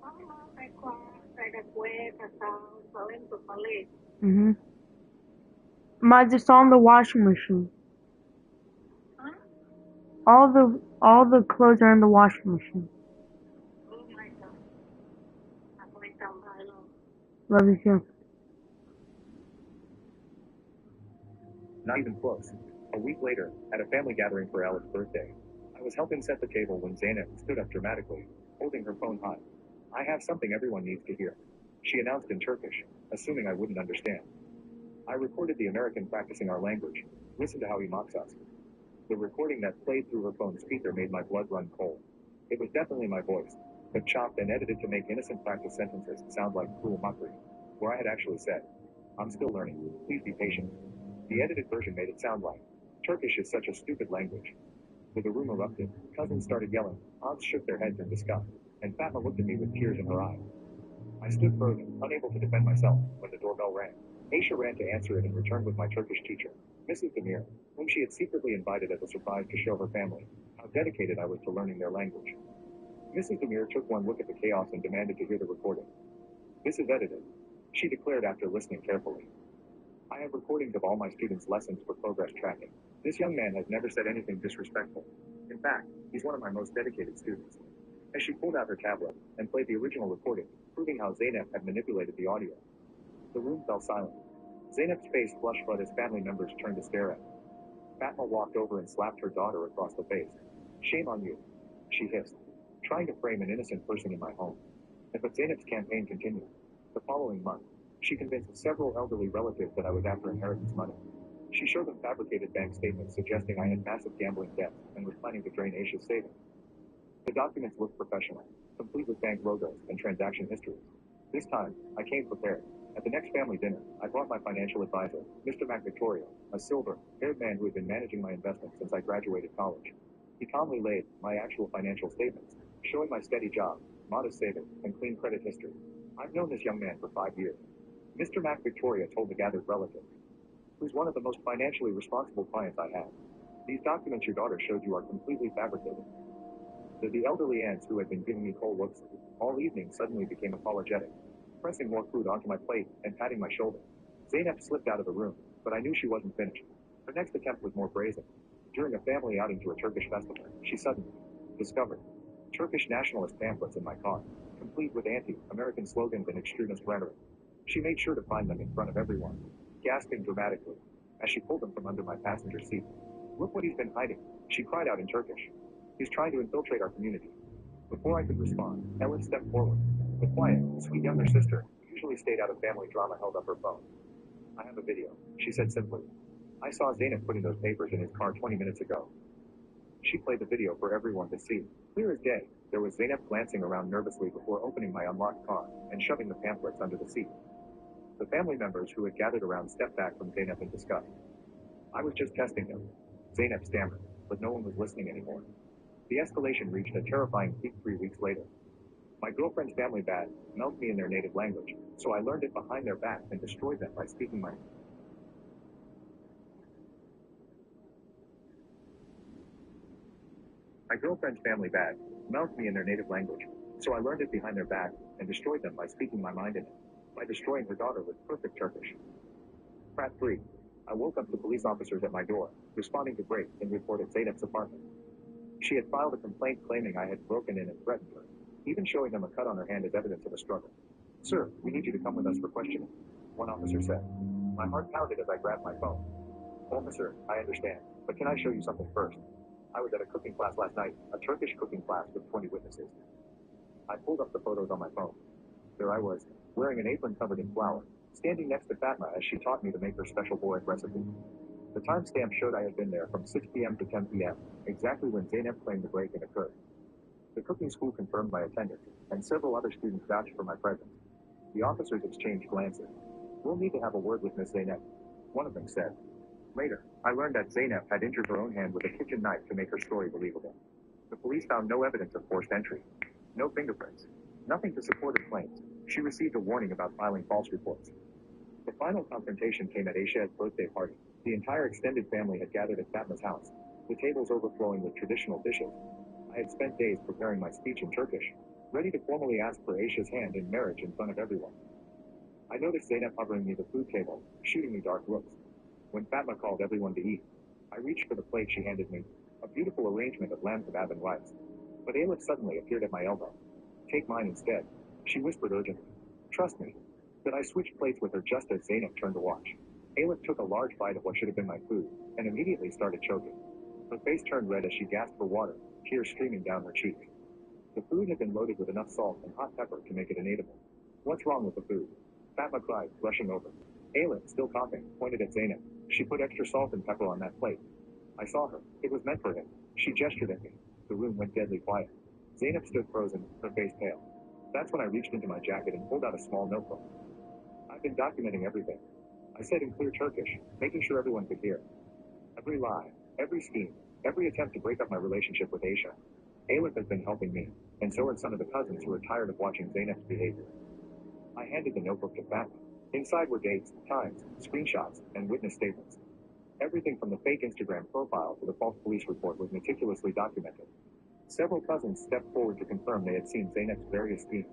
Vamos lá, pega a cueca e tal. Falei o que eu falei? Mm-hmm. Ma, just on the washing machine. Huh? All the clothes are in the washing machine. Oh my God. Tá bom, então, vai logo. Love you too. Not even close. A week later, at a family gathering for Alec's birthday, I was helping set the table when Zainab stood up dramatically, holding her phone high. I have something everyone needs to hear. She announced in Turkish, assuming I wouldn't understand. I recorded the American practicing our language. Listen to how he mocks us. The recording that played through her phone speaker made my blood run cold. It was definitely my voice, but chopped and edited to make innocent practice sentences sound like cruel mockery, where I had actually said, I'm still learning, please be patient. The edited version made it sound like, Turkish is such a stupid language. When the room erupted, cousins started yelling, aunts shook their heads in disgust, and Fatma looked at me with tears in her eyes. I stood frozen, unable to defend myself, when the doorbell rang. Aisha ran to answer it and returned with my Turkish teacher, Mrs. Demir, whom she had secretly invited as a surprise to show her family how dedicated I was to learning their language. Mrs. Demir took one look at the chaos and demanded to hear the recording. This is edited, she declared after listening carefully. I have recordings of all my students' lessons for progress tracking. This young man has never said anything disrespectful. In fact, he's one of my most dedicated students. As she pulled out her tablet and played the original recording, proving how Zainab had manipulated the audio, the room fell silent. Zainab's face flushed, but as family members turned to stare at her. Fatma walked over and slapped her daughter across the face. "Shame on you," she hissed, trying to frame an innocent person in my home. But Zainab's campaign continued. The following month, she convinced several elderly relatives that I was after inheritance money. She showed them fabricated bank statements suggesting I had massive gambling debts and was planning to drain Aisha's savings. The documents looked professional, complete with bank logos and transaction histories. This time, I came prepared. At the next family dinner, I brought my financial advisor, Mr. McVictoria, a silver-haired man who had been managing my investments since I graduated college. He calmly laid my actual financial statements, showing my steady job, modest savings, and clean credit history. I've known this young man for 5 years. Mr. McVictoria told the gathered relatives, who's one of the most financially responsible clients I have. These documents your daughter showed you are completely fabricated. The elderly aunts who had been giving me cold looks all evening suddenly became apologetic, pressing more food onto my plate and patting my shoulder. Zainab slipped out of the room, but I knew she wasn't finished. Her next attempt was more brazen. During a family outing to a Turkish festival, she suddenly discovered Turkish nationalist pamphlets in my car, complete with anti-American slogans and extremist rhetoric. She made sure to find them in front of everyone, gasping dramatically as she pulled them from under my passenger seat. "Look what he's been hiding," she cried out in Turkish. "He's trying to infiltrate our community." Before I could respond, Ellen stepped forward. The quiet, sweet younger sister, who usually stayed out of family drama, held up her phone. "I have a video," she said simply. "I saw Zainab putting those papers in his car 20 minutes ago." She played the video for everyone to see. Clear as day, there was Zainab glancing around nervously before opening my unlocked car and shoving the pamphlets under the seat. The family members who had gathered around stepped back from Zainab in disgust. "I was just testing them," Zainab stammered, but no one was listening anymore. The escalation reached a terrifying peak 3 weeks later. My girlfriend's family bad mouthed me in their native language, so I learned it behind their back and destroyed them by speaking my girlfriend's family bad mouthed me in their native language, so I learned it behind their back and destroyed them by speaking my mind in it, by destroying her daughter with perfect Turkish. Prat 3. I woke up the police officers at my door, responding to break and report at Zainab's apartment. She had filed a complaint claiming I had broken in and threatened her, even showing them a cut on her hand as evidence of a struggle. "Sir, we need you to come with us for questioning," one officer said. My heart pounded as I grabbed my phone. "Officer, I understand, but can I show you something first? I was at a cooking class last night, a Turkish cooking class with 20 witnesses." I pulled up the photos on my phone. There I was, wearing an apron covered in flour, standing next to Fatma as she taught me to make her special boiled recipe. The timestamp showed I had been there from 6 p.m. to 10 p.m., exactly when Zainab claimed the break-in occurred. The cooking school confirmed my attendance, and several other students vouched for my presence. The officers exchanged glances. "We'll need to have a word with Miss Zainab," one of them said. Later, I learned that Zainab had injured her own hand with a kitchen knife to make her story believable. The police found no evidence of forced entry, no fingerprints, nothing to support her claims. She received a warning about filing false reports. The final confrontation came at Aisha's birthday party. The entire extended family had gathered at Fatma's house, the tables overflowing with traditional dishes. I had spent days preparing my speech in Turkish, ready to formally ask for Aisha's hand in marriage in front of everyone. I noticed Zainab hovering near the food table, shooting me dark looks. When Fatma called everyone to eat, I reached for the plate she handed me, a beautiful arrangement of lamb kebab and rice. But Ailif suddenly appeared at my elbow. "Take mine instead," she whispered urgently. "Trust me." But I switched plates with her just as Zainab turned to watch. Ailif took a large bite of what should have been my food, and immediately started choking. Her face turned red as she gasped for water, tears streaming down her cheeks. The food had been loaded with enough salt and hot pepper to make it inedible. "What's wrong with the food?" Fatma cried, rushing over. Ailif, still coughing, pointed at Zainab. "She put extra salt and pepper on that plate." I saw her. It was meant for him. She gestured at me. The room went deadly quiet. Zainab stood frozen, her face pale. That's when I reached into my jacket and pulled out a small notebook. "I've been documenting everything," I said in clear Turkish, making sure everyone could hear. "Every lie, every scheme, every attempt to break up my relationship with Aisha. Ailif has been helping me, and so have some of the cousins who are tired of watching Zainab's behavior." I handed the notebook to Fatma. Inside were dates, times, screenshots, and witness statements. Everything from the fake Instagram profile to the false police report was meticulously documented. Several cousins stepped forward to confirm they had seen Zainab's various schemes,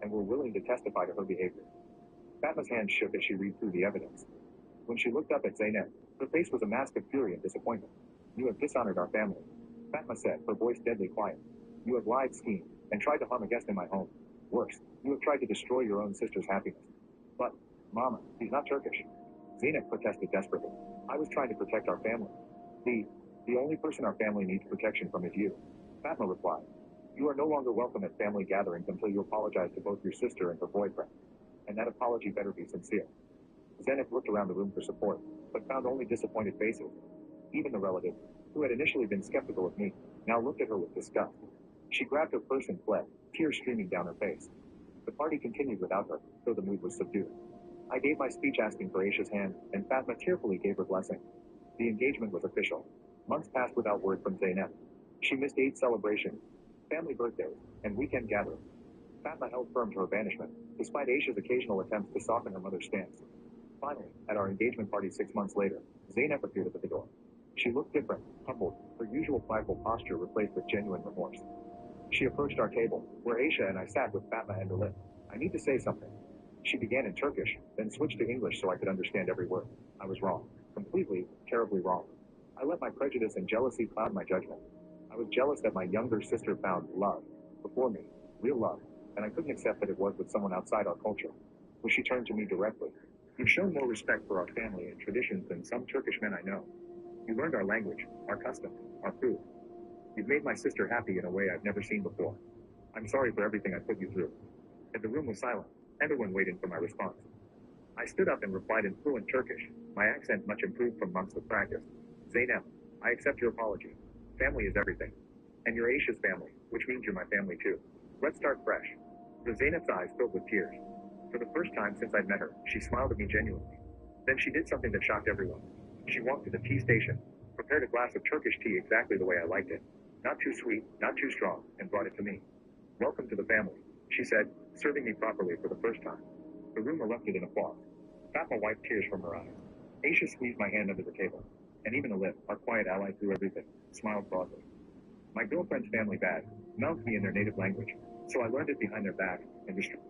and were willing to testify to her behavior. Fatma's hand shook as she read through the evidence. When she looked up at Zainab, her face was a mask of fury and disappointment. You have dishonored our family. Fatma said, her voice deadly quiet. You have lied, schemed, and tried to harm a guest in my home. Worse, you have tried to destroy your own sister's happiness. But, Mama, he's not Turkish. Zainab protested desperately. I was trying to protect our family. The only person our family needs protection from is you. Fatma replied. You are no longer welcome at family gatherings until you apologize to both your sister and her boyfriend. And that apology better be sincere. Zainab looked around the room for support, but found only disappointed faces. Even the relatives, who had initially been skeptical of me, now looked at her with disgust. She grabbed her purse and fled, tears streaming down her face. The party continued without her, though the mood was subdued. I gave my speech asking for Aisha's hand, and Fatma tearfully gave her blessing. The engagement was official. Months passed without word from Zainab. She missed Eid celebrations, family birthdays, and weekend gatherings. Fatma held firm to her banishment, despite Aisha's occasional attempts to soften her mother's stance. Finally, at our engagement party 6 months later, Zainab appeared at the door. She looked different, humbled, her usual prideful posture replaced with genuine remorse. She approached our table, where Aisha and I sat with Fatma and Alif. I need to say something. She began in Turkish, then switched to English so I could understand every word. I was wrong. Completely, terribly wrong. I let my prejudice and jealousy cloud my judgment. I was jealous that my younger sister found love, before me, real love, and I couldn't accept that it was with someone outside our culture. So she turned to me directly. You've shown more respect for our family and traditions than some Turkish men I know. You learned our language, our customs, our food. You've made my sister happy in a way I've never seen before. I'm sorry for everything I put you through. And the room was silent, everyone waiting for my response. I stood up and replied in fluent Turkish, my accent much improved from months of practice. Zainab, I accept your apology. Family is everything. And you're Aisha's family, which means you're my family too. Let's start fresh. The Zainab's eyes filled with tears. For the first time since I'd met her, she smiled at me genuinely. Then she did something that shocked everyone. She walked to the tea station, prepared a glass of Turkish tea exactly the way I liked it. Not too sweet, not too strong, and brought it to me. Welcome to the family, she said, serving me properly for the first time. The room erupted in applause. Fatma wiped tears from her eyes. Aisha squeezed my hand under the table. And even Alif, our quiet ally through everything, smiled broadly. My girlfriend's family bad, mouthed me in their native language, so I learned it behind their back and destroyed.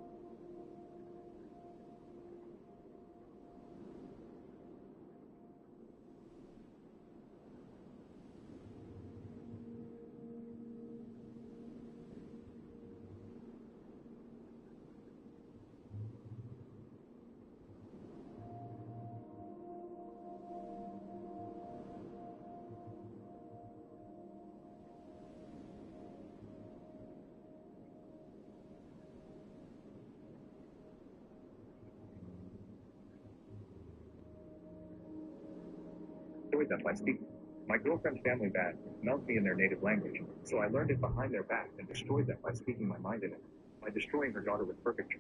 Them by speaking. My girlfriend's family bad, mouthed me in their native language, so I learned it behind their back and destroyed them by speaking my mind in it, by destroying her daughter with perfect.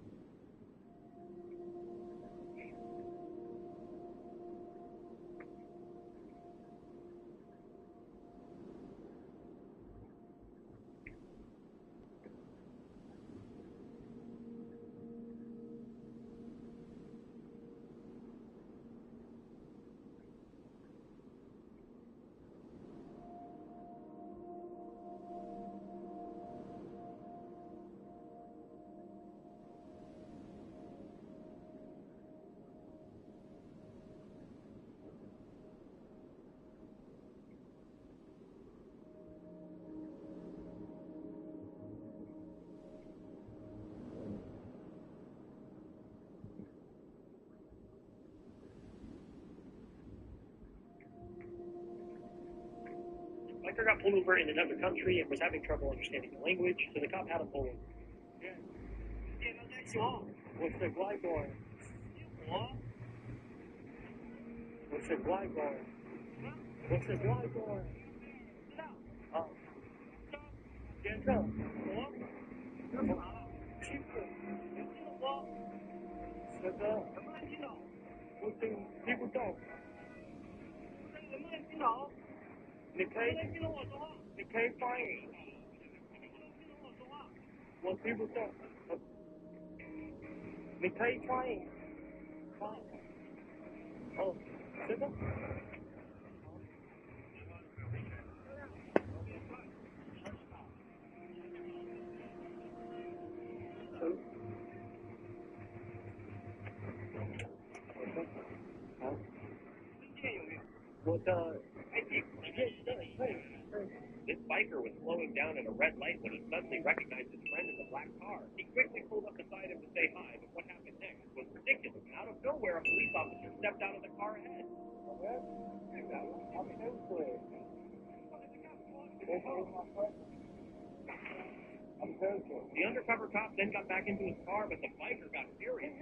My car got pulled over in another country and was having trouble understanding the language, so the cop had him pull over. Yeah. What's the glide going? What? What's the glide going? What's the glide going? Oh. 检测，我，干嘛？清楚，你听得我？小哥，能不能听懂？我听不懂。能不能听懂？你可以听懂我说话？你可以翻译。听懂我说话？我听不懂。你可以翻译。翻译。哦，这个。好。but This biker was slowing down at a red light when he suddenly recognized his friend in the black car. He quickly pulled up beside him to say hi, but what happened next was ridiculous. Out of nowhere, a police officer stepped out of the car ahead. The undercover cop then got back into his car, but the biker got furious.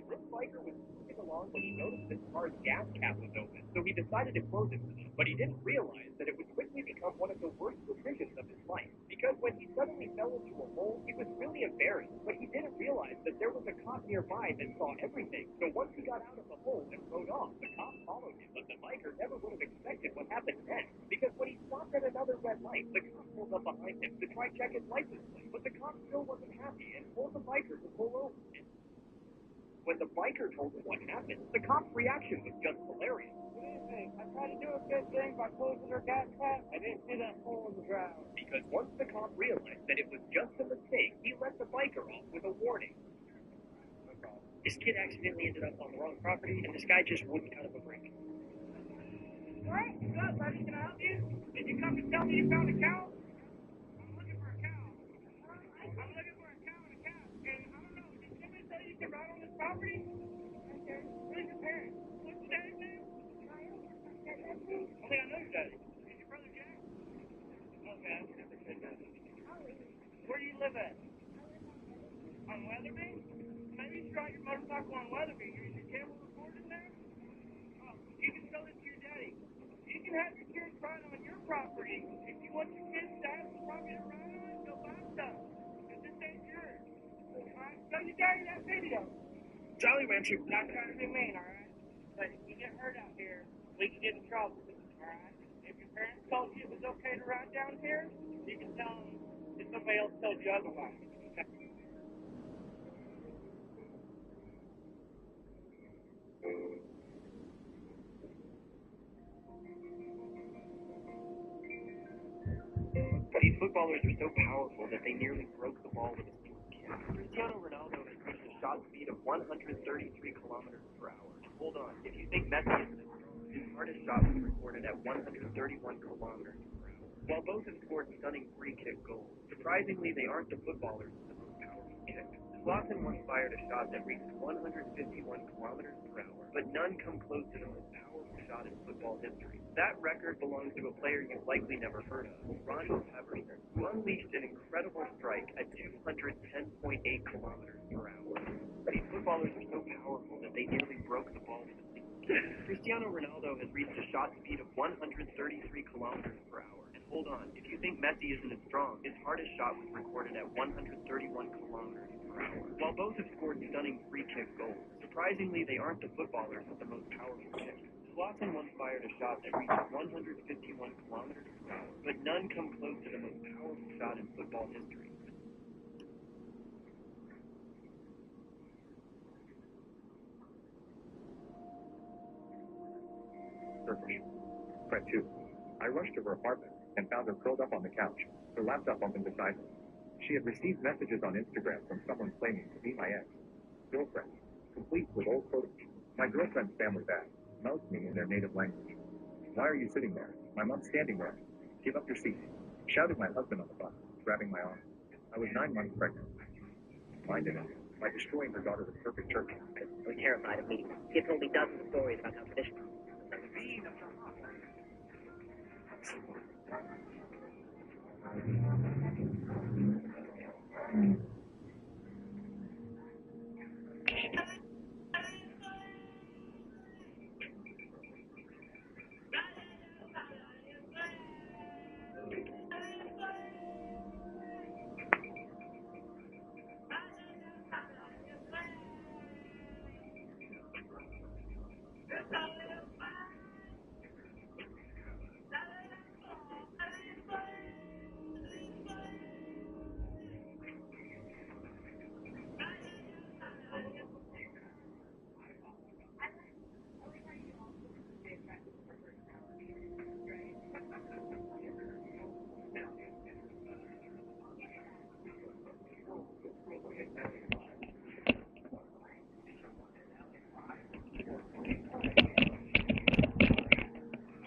This biker was moving along when he noticed his car's gas cap was open, so he decided to close it for them. But he didn't realize that it would quickly become one of the worst decisions of his life. Because when he suddenly fell into a hole, he was really embarrassed. But he didn't realize that there was a cop nearby that saw everything. So once he got out of the hole and rode off, the cop followed him. But the biker never would have expected what happened next. Because when he stopped at another red light, the cop pulled up behind him to try check his license plate. But the cop still wasn't happy and told the biker to pull over. When the biker told him what happened, the cop's reaction was just hilarious. What do you think? I tried to do a good thing by closing her gas cap. I didn't see that hole in the ground. Because once the cop realized that it was just a mistake, he let the biker off with a warning. This kid accidentally ended up on the wrong property, and this guy just wouldn't cut him a break. What? What's up, buddy? Can I help you? Did you come to tell me you found a cow? I'm looking for a cow. I'm looking for a cow and a calf. And I don't know, did somebody say you can ride on this property? Okay. Who's your parents? What's your daddy's name? I think I know your daddy. Is your brother Jack? Okay. Where do you live at? On Weatherby? Maybe you should ride your motorcycle on Weatherby. Is your camera recorded there? Oh, you can tell this to your daddy. You can have your kids ride on your property. If you want your kids to have some property to ride on, go buy stuff. Because this ain't yours. Alright? Show your daddy that video. Jolly Rancher. Not trying to be mean, alright? But if you get hurt out here, we can get in trouble. Alright? If your parents told you it was okay to ride down here, you can tell them that somebody else told you otherwise. Okay? These footballers are so powerful that they nearly broke the ball with a single kick. Cristiano Ronaldo has reached a shot speed of 133 kilometers per hour. Hold on, if you think Messi is his hardest shot was recorded at 131 kilometers per hour. While both have scored stunning free kick goals, surprisingly they aren't the footballers with the most powerful kick. Zlatan once fired a shot that reached 151 kilometers per hour, but none come close to the most powerful shot in football history. That record belongs to a player you've likely never heard of, Ronnie Everson, who unleashed an incredible strike at 210.8 kilometers per hour. These footballers are so powerful that they nearly broke the ball with a single kick. Cristiano Ronaldo has reached a shot speed of 133 kilometers per hour. And hold on, if you think Messi isn't as strong, his hardest shot was recorded at 131 kilometers per hour. While both have scored stunning free kick goals, surprisingly they aren't the footballers with the most powerful kick. Zlatan once fired a shot that reached 151 kilometers per hour, but none come close to the most powerful shot in football history. Friend 2. I rushed to her apartment and found her curled up on the couch, her laptop open beside her. She had received messages on Instagram from someone claiming to be my ex. Girlfriend, complete with old photos. My girlfriend's family bag, mouthed me in their native language. Why are you sitting there? My mom's standing there. Give up your seat. Shouted my husband on the phone, grabbing my arm. I was 9 months pregnant. Minded it by destroying her daughter with perfect church. I was terrified of meeting him. He had told me dozens of stories about how traditional.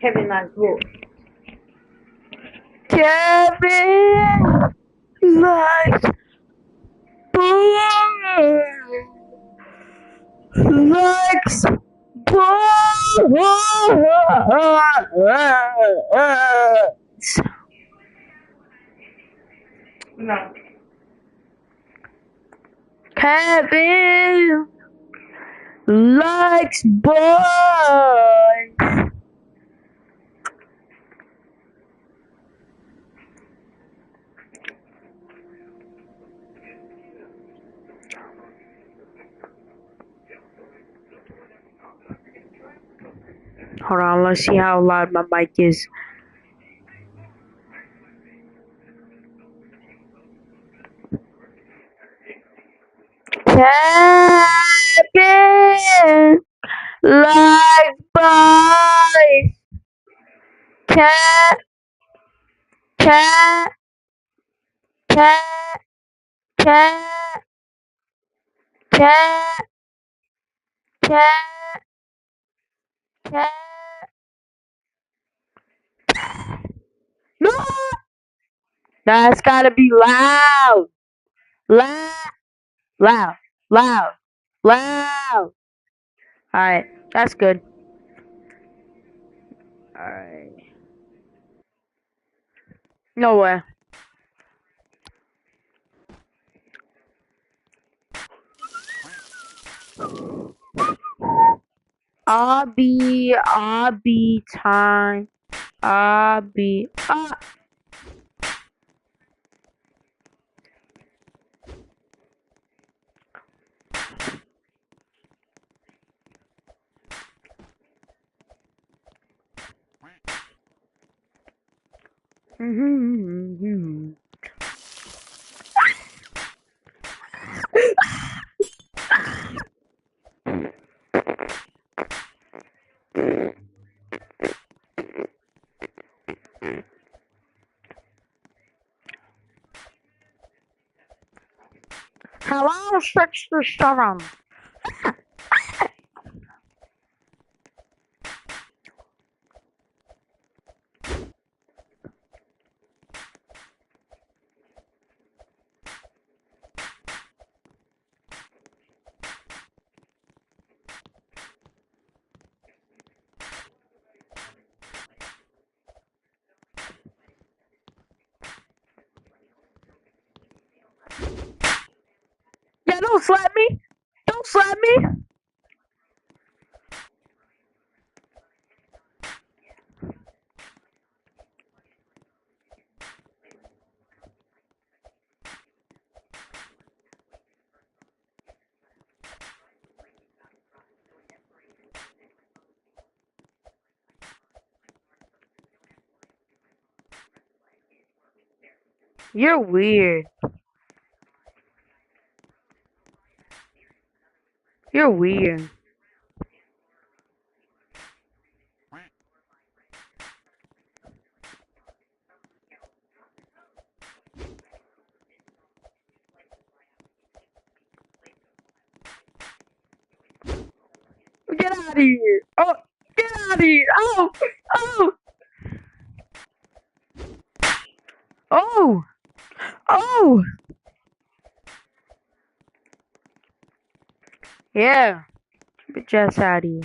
Kevin likes boys. Kevin likes boys. Likes boys. No. Kevin likes boys. Hold on, let's see how loud my mic is. Kevin likes boys. Cat, cat, cat, cat, cat, cat, cat. No! That's gotta be loud. Loud, loud, loud, loud. Alright, that's good. Alright. No way. Obby time. Obby. Hello, 67. Yeah, don't slap me. Don't slap me. You're weird. You're weird. Get out of here. Oh, get out of here. Oh, oh, oh, oh. Yeah. Get your ass out of here.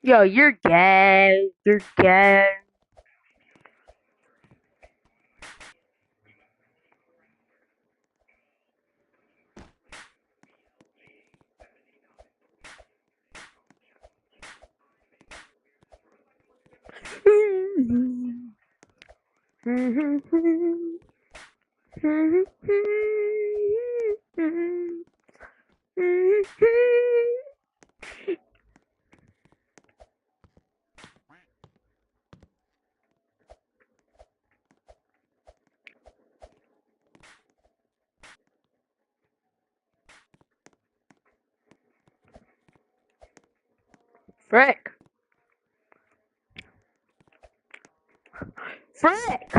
Yo, you're gay. You're gay. Frick. Frick.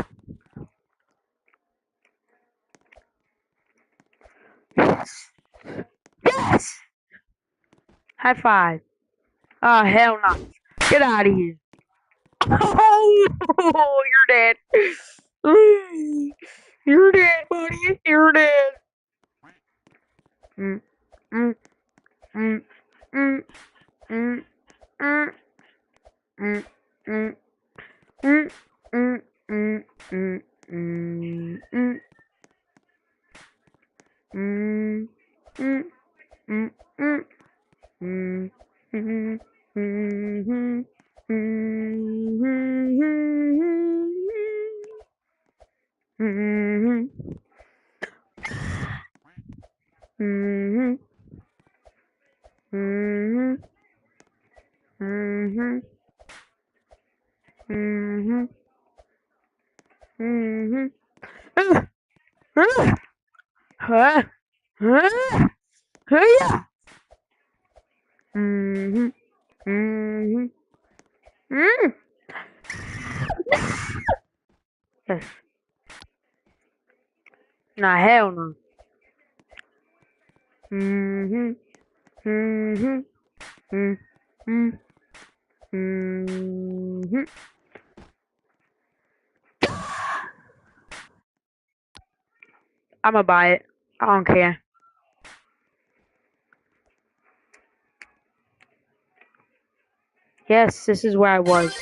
Yes. Yes. High five. Oh, hell no. Get out of here. Oh, you're dead. You're dead, buddy. You're dead. Mm, mm, mm, mm, mm, mm, mm, mm, mm, mm, mm, mm, mm, mm, mm, mm, mm, mm. Mm, mhm, mhm, mhm, mhm, mhm, mhm, mhm, mhm. Huh? Huh? Yeah. Mhm, mhm, mm. Yes. Nah, hell no. Mhm, mhm, mhm, mhm, mhm. I'ma buy it. I don't care. Yes, this is where I was.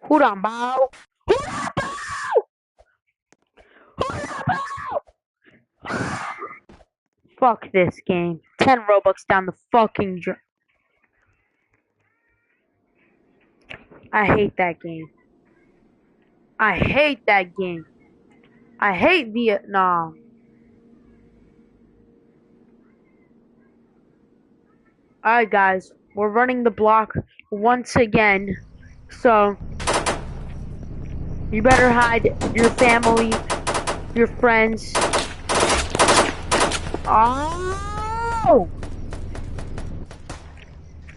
Hold on, bow. Fuck this game. 10 Robux down the fucking I hate that game. I hate that game. I hate Vietnam. Alright guys, we're running the block once again. So, you better hide your family, your friends. Oh!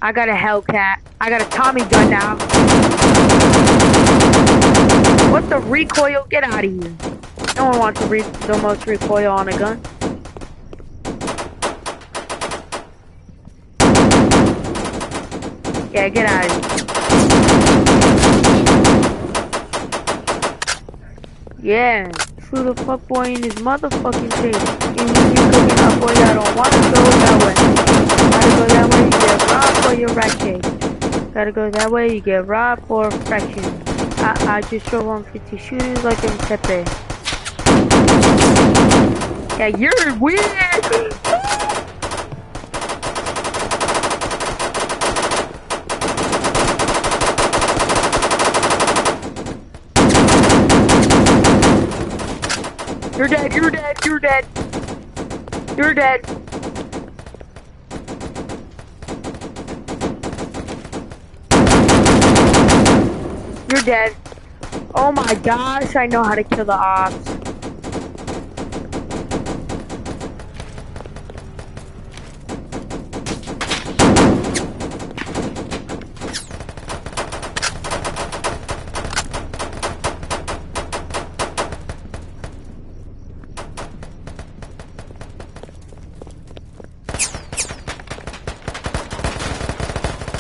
I got a Hellcat. I got a Tommy gun now. What the recoil? Get out of here. No one wants the most recoil on a gun. Yeah, get out of here. Yeah, shoot a fuckboy in his motherfucking face. And when you cooking up, boy, I don't wanna go that way. Gotta go that way, you get robbed for your rat cake. Gotta go that way, you get robbed for a fraction. I just show 150 shooters like in Pepe. Yeah, you're weird! You're dead, you're dead, you're dead. You're dead. You're dead. Oh my gosh, I know how to kill the ops.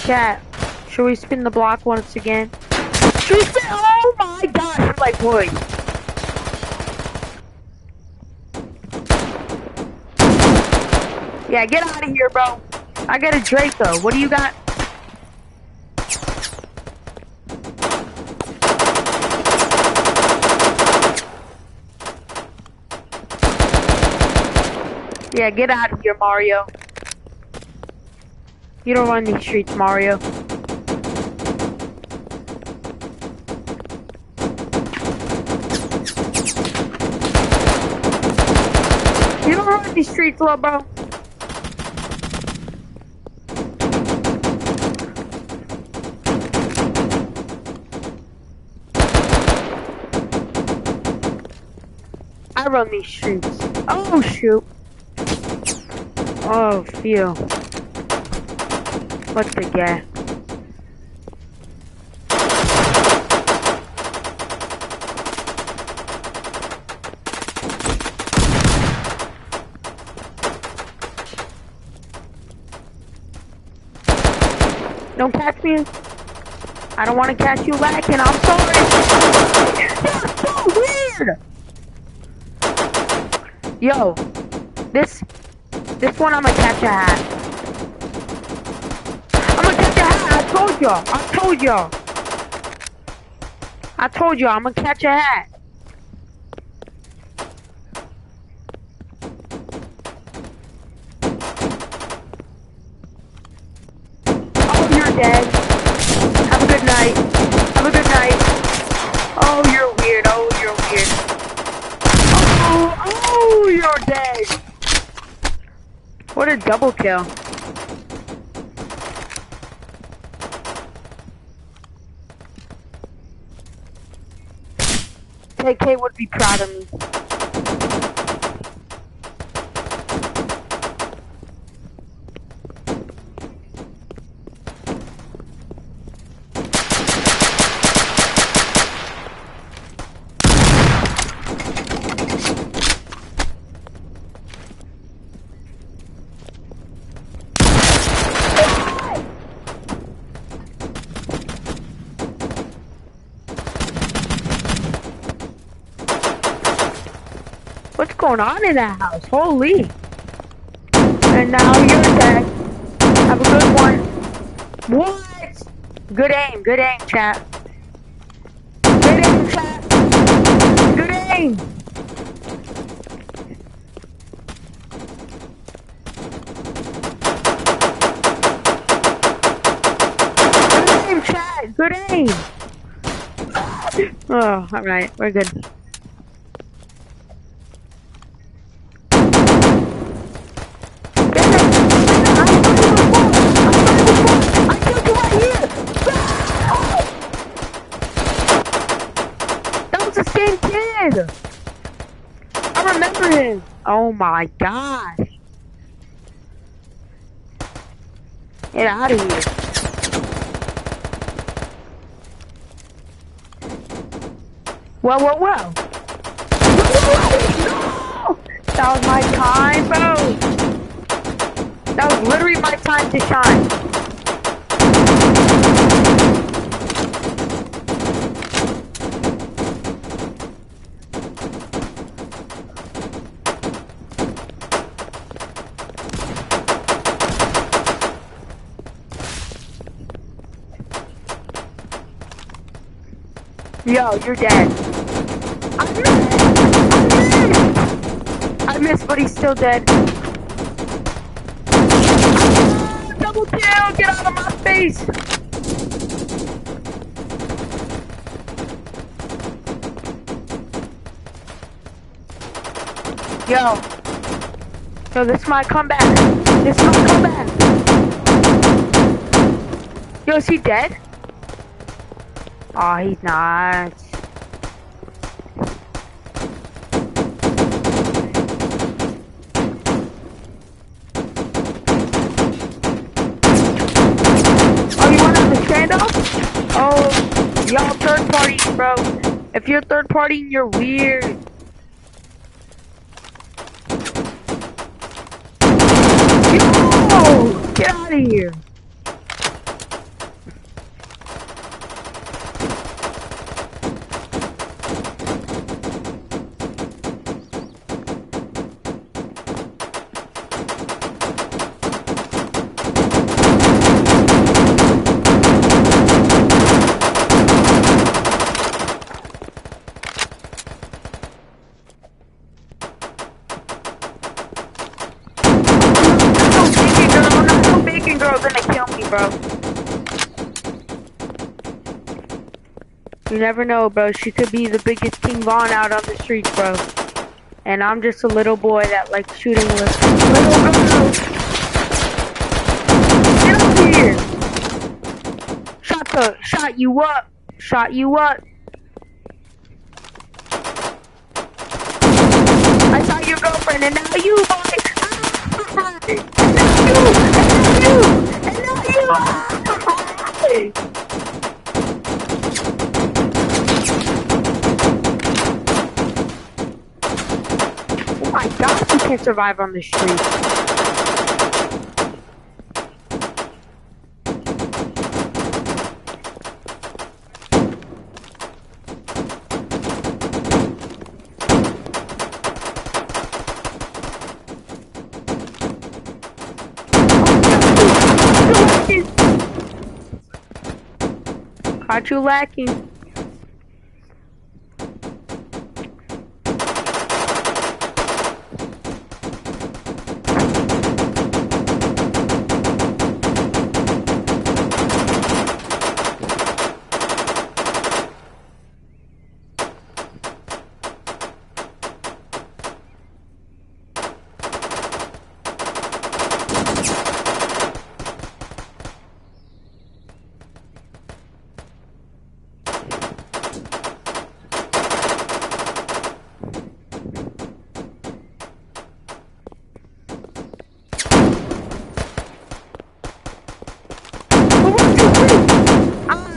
Chat, should we spin the block once again? Should we spin? Oh my gosh, you're like wood. Yeah, get out of here, bro. I got a Draco. What do you got? Yeah, get out of here, Mario. You don't run these streets, Mario. You don't run these streets, little bro. I run these streets. Oh, shoot. Oh, phew. What's the guy? Don't catch me. I don't want to catch you lacking. I'm sorry. That's so weird. Yo, this one I'm gonna catch a hat. I'm gonna catch a hat. I told y'all. I'm gonna catch a hat. Oh, you're dead. Have a good night. Oh, you're weird. Oh, you're dead. What a double kill. KK would be proud of me. What's going on in that house? Holy. And now you're dead. Have a good one. What? Good aim, chat. Good aim, chat. Good aim. Good aim, chat. Good aim. Oh, alright. We're good. I remember him. Oh my gosh. Get out of here. Well. No! That was my time, bro. That was literally my time to shine. Yo, you're dead. I missed, but he's still dead. Double kill! Get out of my face! Yo, this is my comeback. Yo, is he dead? Oh, he's not. Oh, you want to have a standoff? Oh, y'all third party, bro. If you're third party, you're weird. Yo, get out of here. Bro, you never know, bro. She could be the biggest King Von out on the streets, bro. And I'm just a little boy that likes shooting with little girls. Get over here! Shot you up. I saw your girlfriend, and now you, boy. Oh my gosh, you can't survive on the street. Caught you lacking.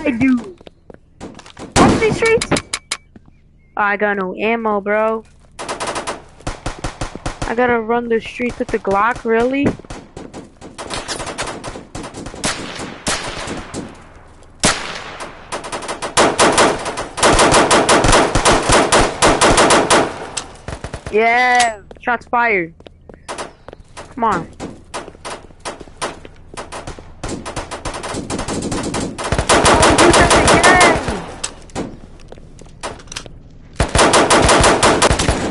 I do. Off these streets? I got no ammo, bro. I gotta run the streets with the Glock, really? Yeah, shots fired. Come on.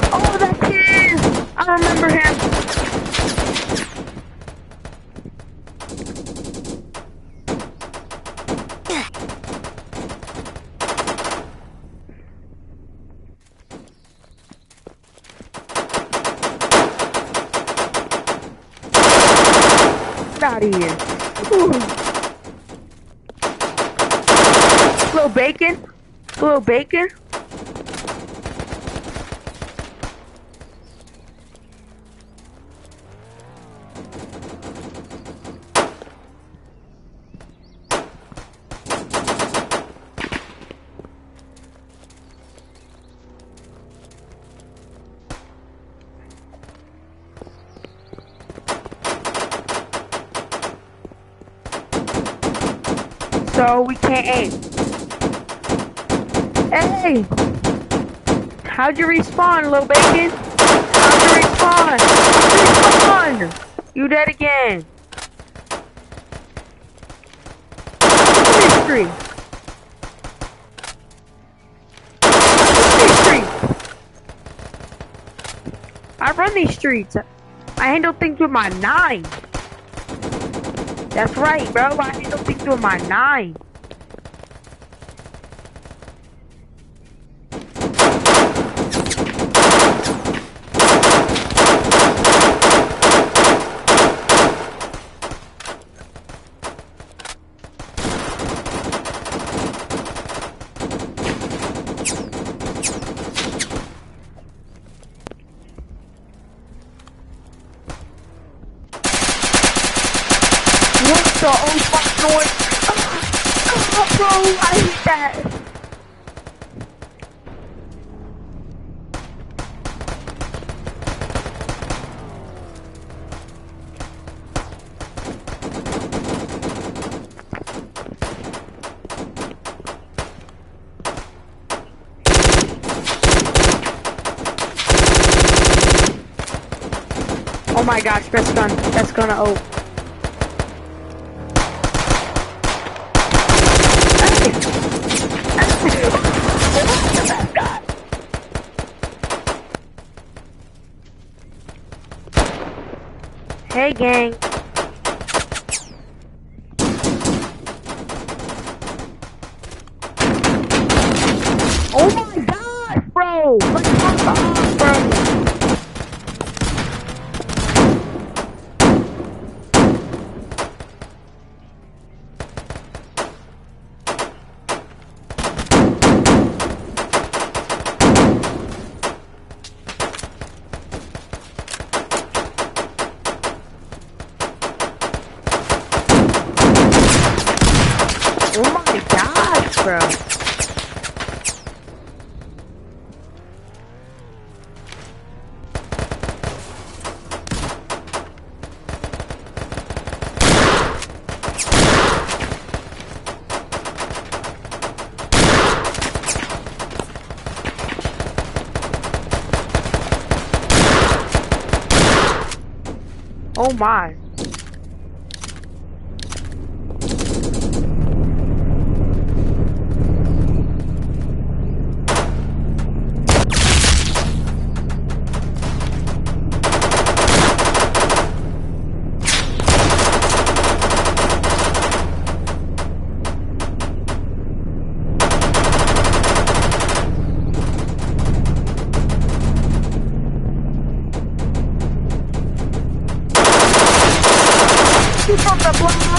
Oh, that kid! I remember him. Get out of here. Ooh. Little bacon. Little bacon. So we can't aim. Hey! How'd you respawn, little bacon? How'd you respawn? How'd you respawn? You dead again. Street. I run these streets. I handle things with my 9. That's right, bro. I handle things with my 9. So, oh fuck noise. Oh, bro, I hate that. Oh my gosh, that's gun. That's gonna open. Hey gang. Oh my gosh, bro! Let's fuck off, bro! bro. Oh my. From the block.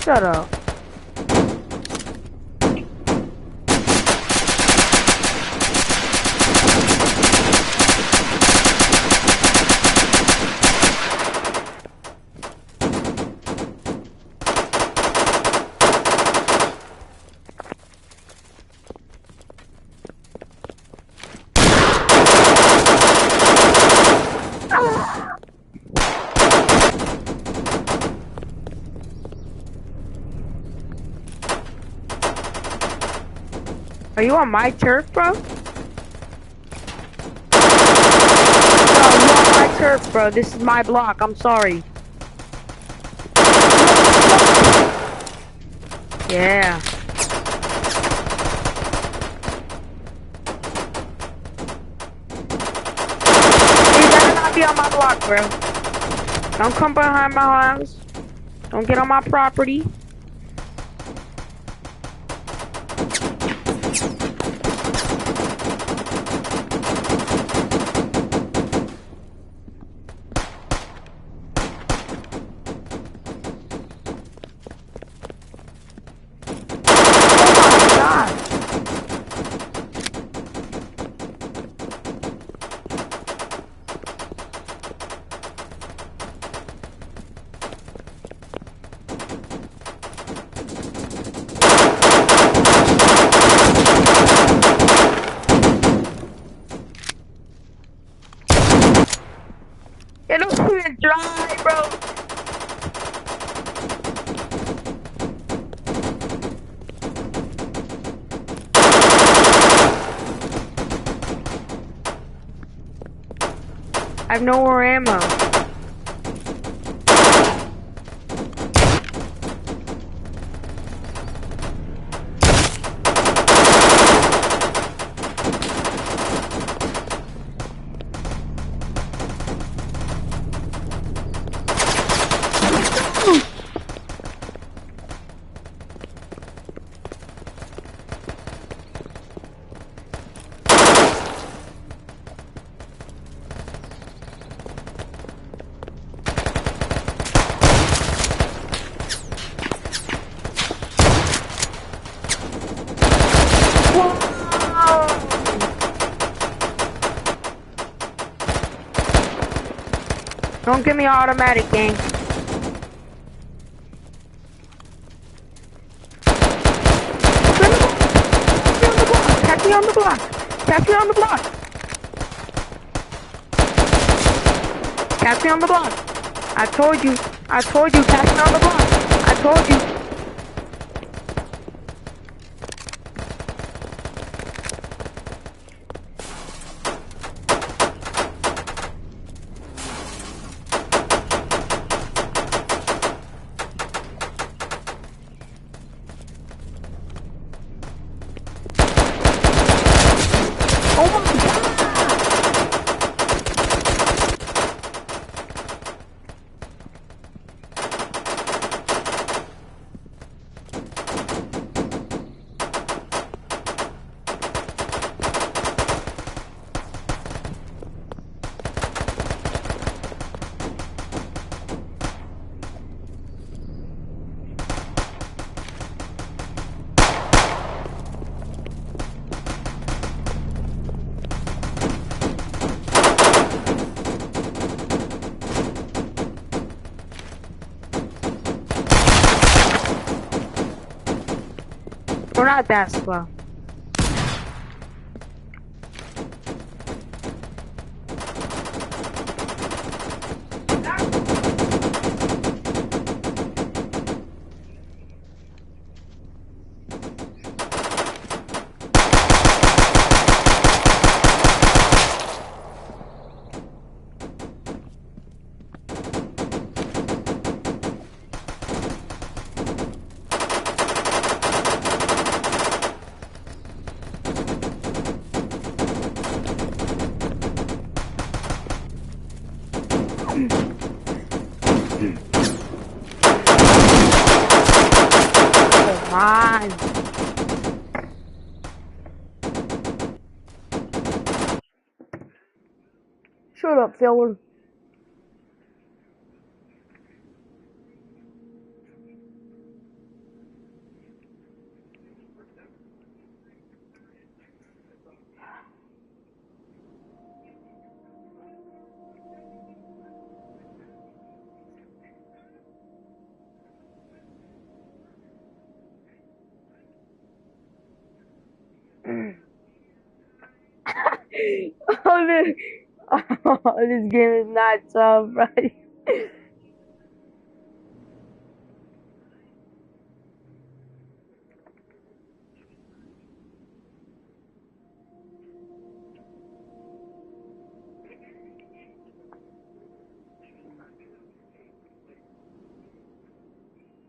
Shut up. Are you on my turf, bro? No, you on my turf, bro. This is my block. I'm sorry. Yeah. You better not be on my block, bro. Don't come behind my house. Don't get on my property. It don't even dry, bro. I have no more ammo. Don't give me automatic, gang. Catch me on the block. Catch me on the block. Catch me on the block. I told you. I told you. Catch me on the block. I told you. We're not that slow. Come on. Shut up, fella. This game is not tough, right?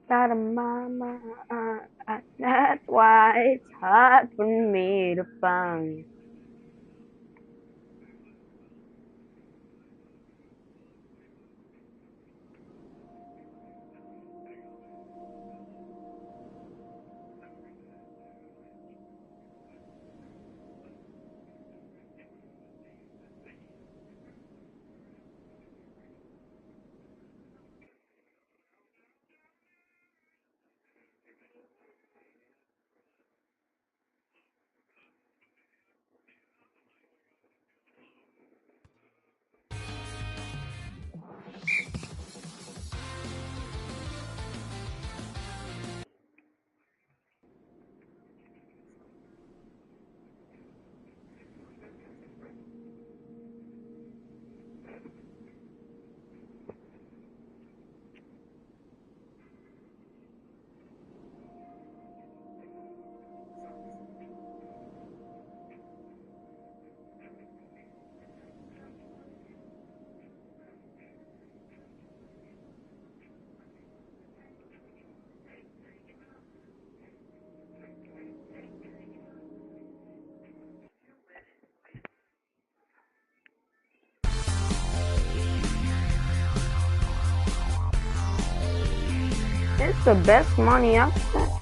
Got a mama, that's why it's hard for me to find. It's the best money I've spent.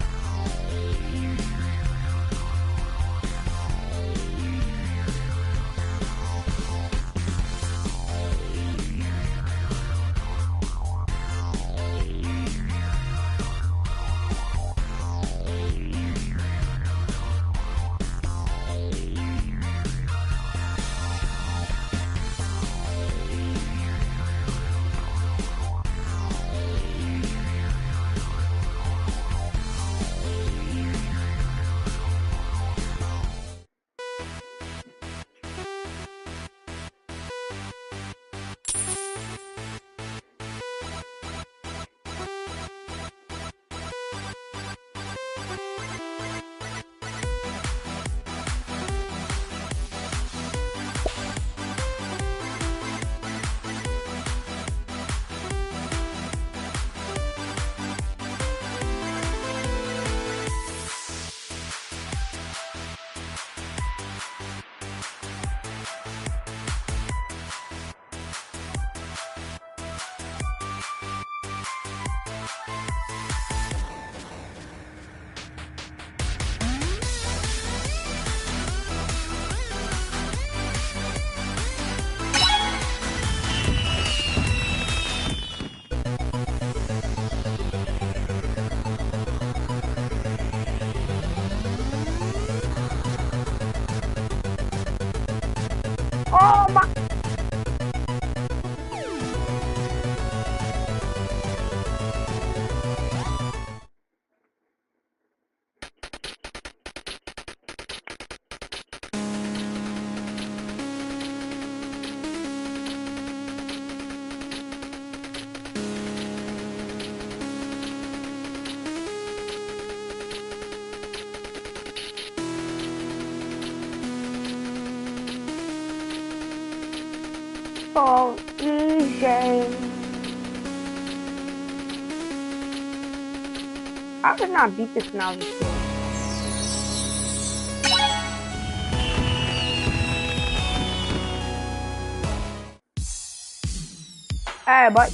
Oh, EJ. I could not beat this now. Hey, but.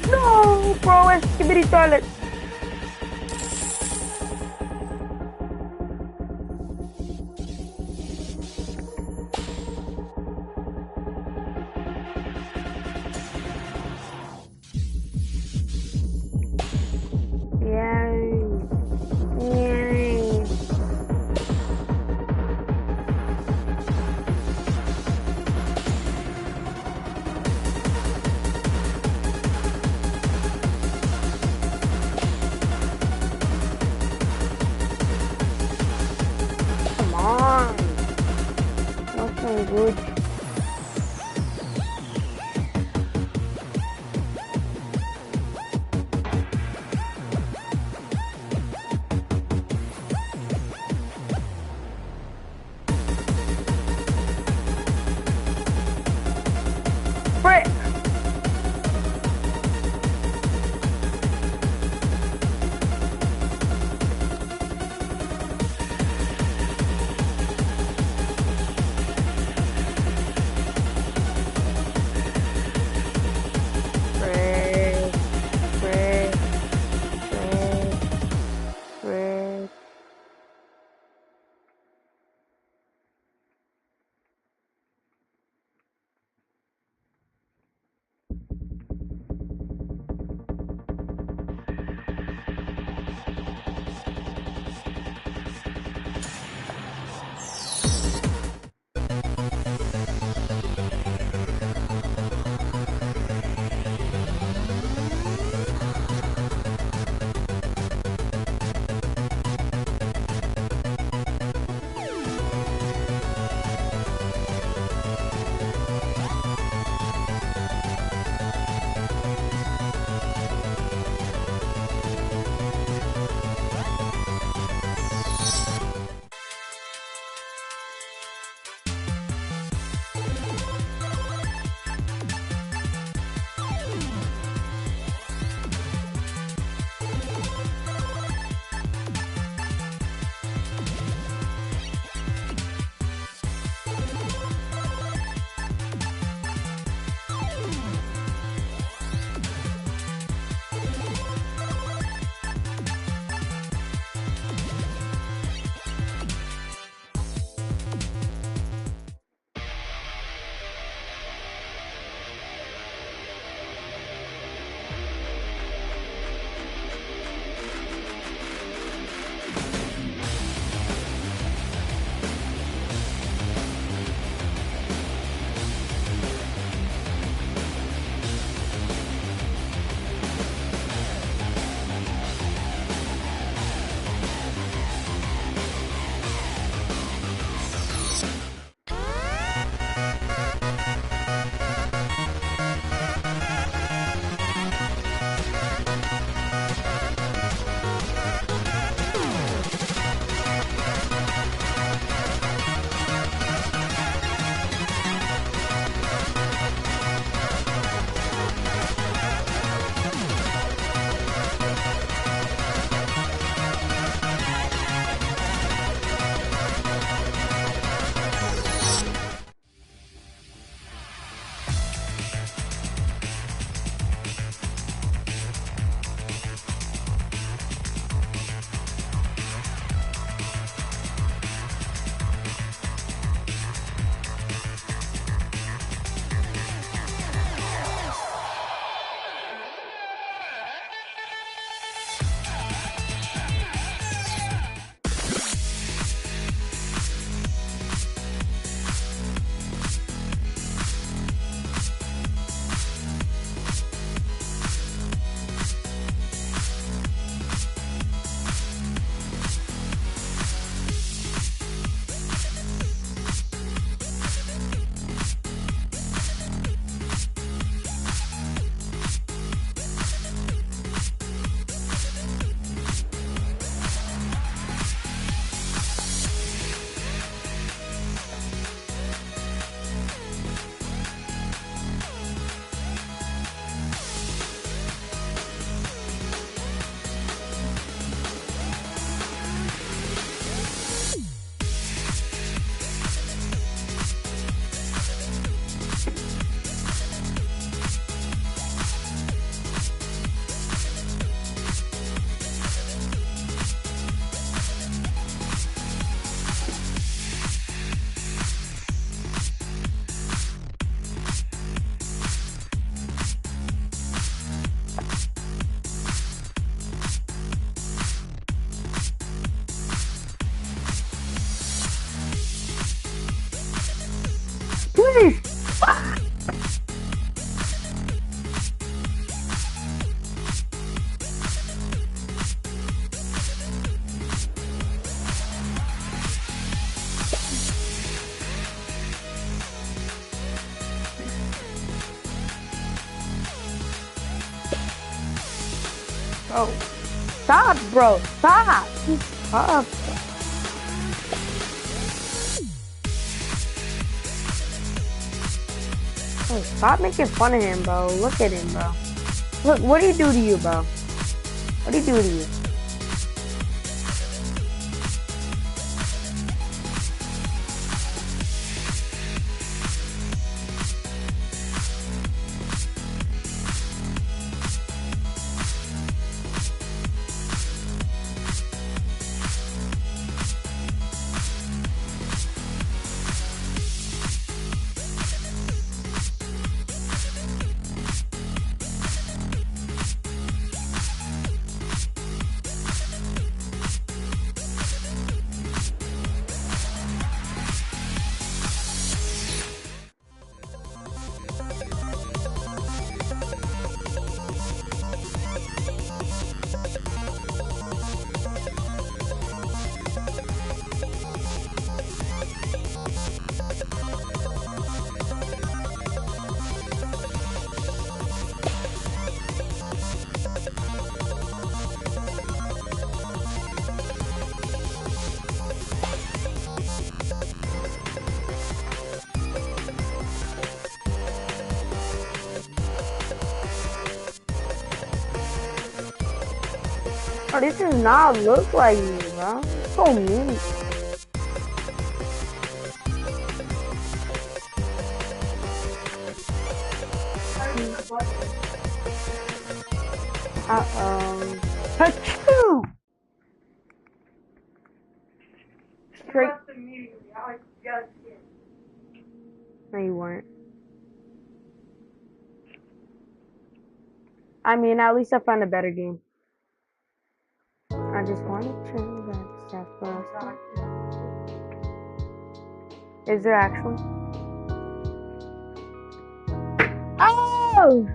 No, bro, it's Skibidi Toilet. Holy fuck! Bro, stop, bro, stop. Just stop. Bro, stop making fun of him, bro. Look at him, bro. Look, what did he do to you, bro? What did he do to you? Bro, this does not look like you, bro. It's so mean. Achoo! Straight. No, you weren't. I mean, at least I found a better game. I just want to turn back stuff first. Is there actually? Oh!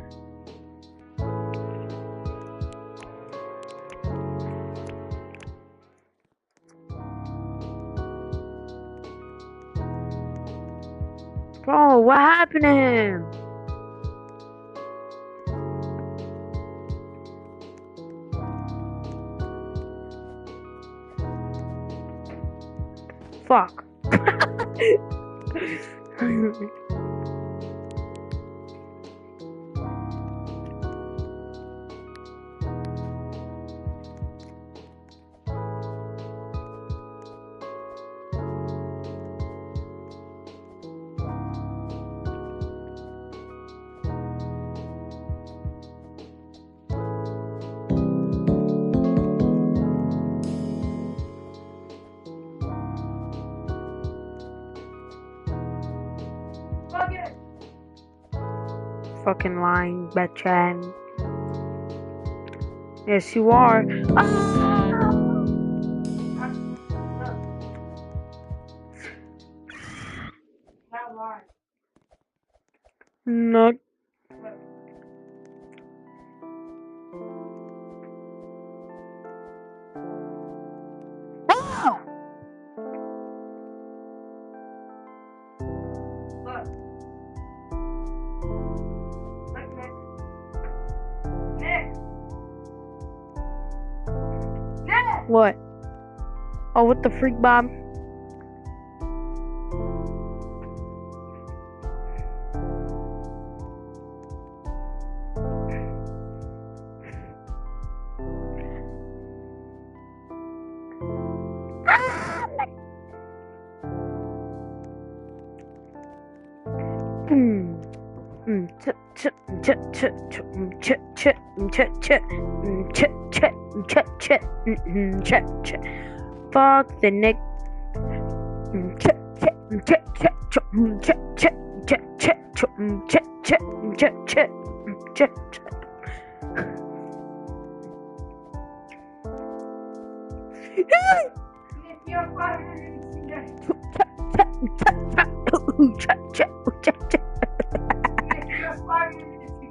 Bro, what happened to him? Fuck. Fucking lying, betchan. Yes, you are. Not. What? Oh, what the freak, Bob? Fuck the Nick.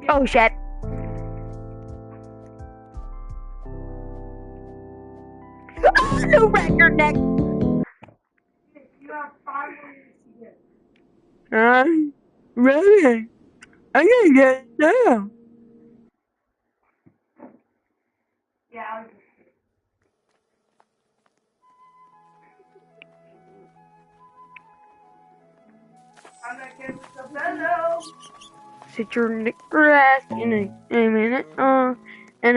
Oh shit. Oh, new record next. Ready? I gotta get it now. Yeah. I'm not getting the fellow. Sit your in the grass in a minute, and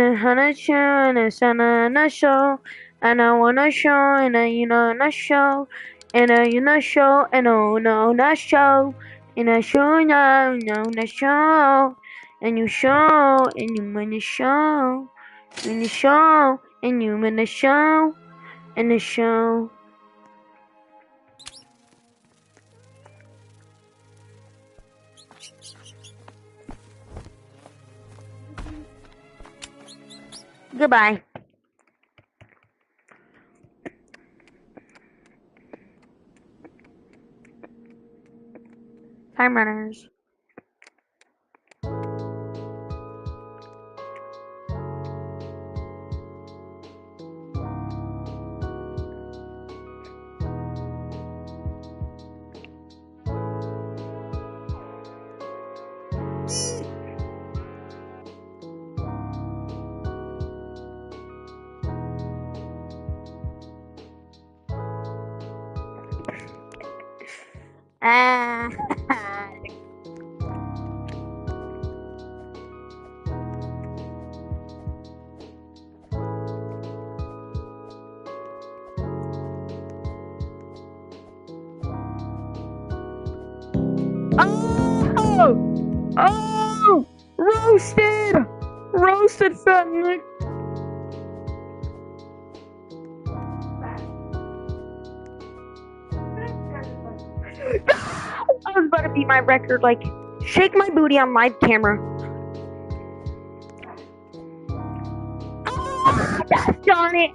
a hundred show, and a sun and a show, and I wanna show, and a you know not show, and a you know show, and oh no not show, and I show no no not show, and you show, and you wanna show, and you show, and you wanna show, and the show. Goodbye. Time runners. Ah. Oh! Oh! Roasted! Roasted fat Nick. I was about to beat my record, like, shake my booty on live camera. Oh, gosh darn it!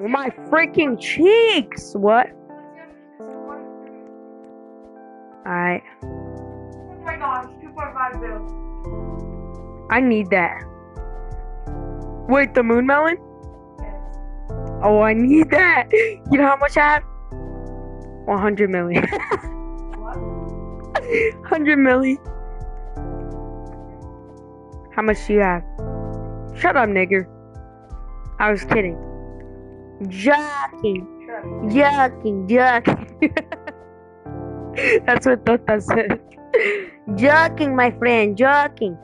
My freaking cheeks! What? Alright. Oh my gosh, 2.5 bills. I need that. Wait, the moon melon? Oh, I need that. You know how much I have? 100 million. What? 100 million. How much do you have? Shut up, nigger. I was kidding. Joking. Joking. That's what Tota said. Joking, my friend. Joking.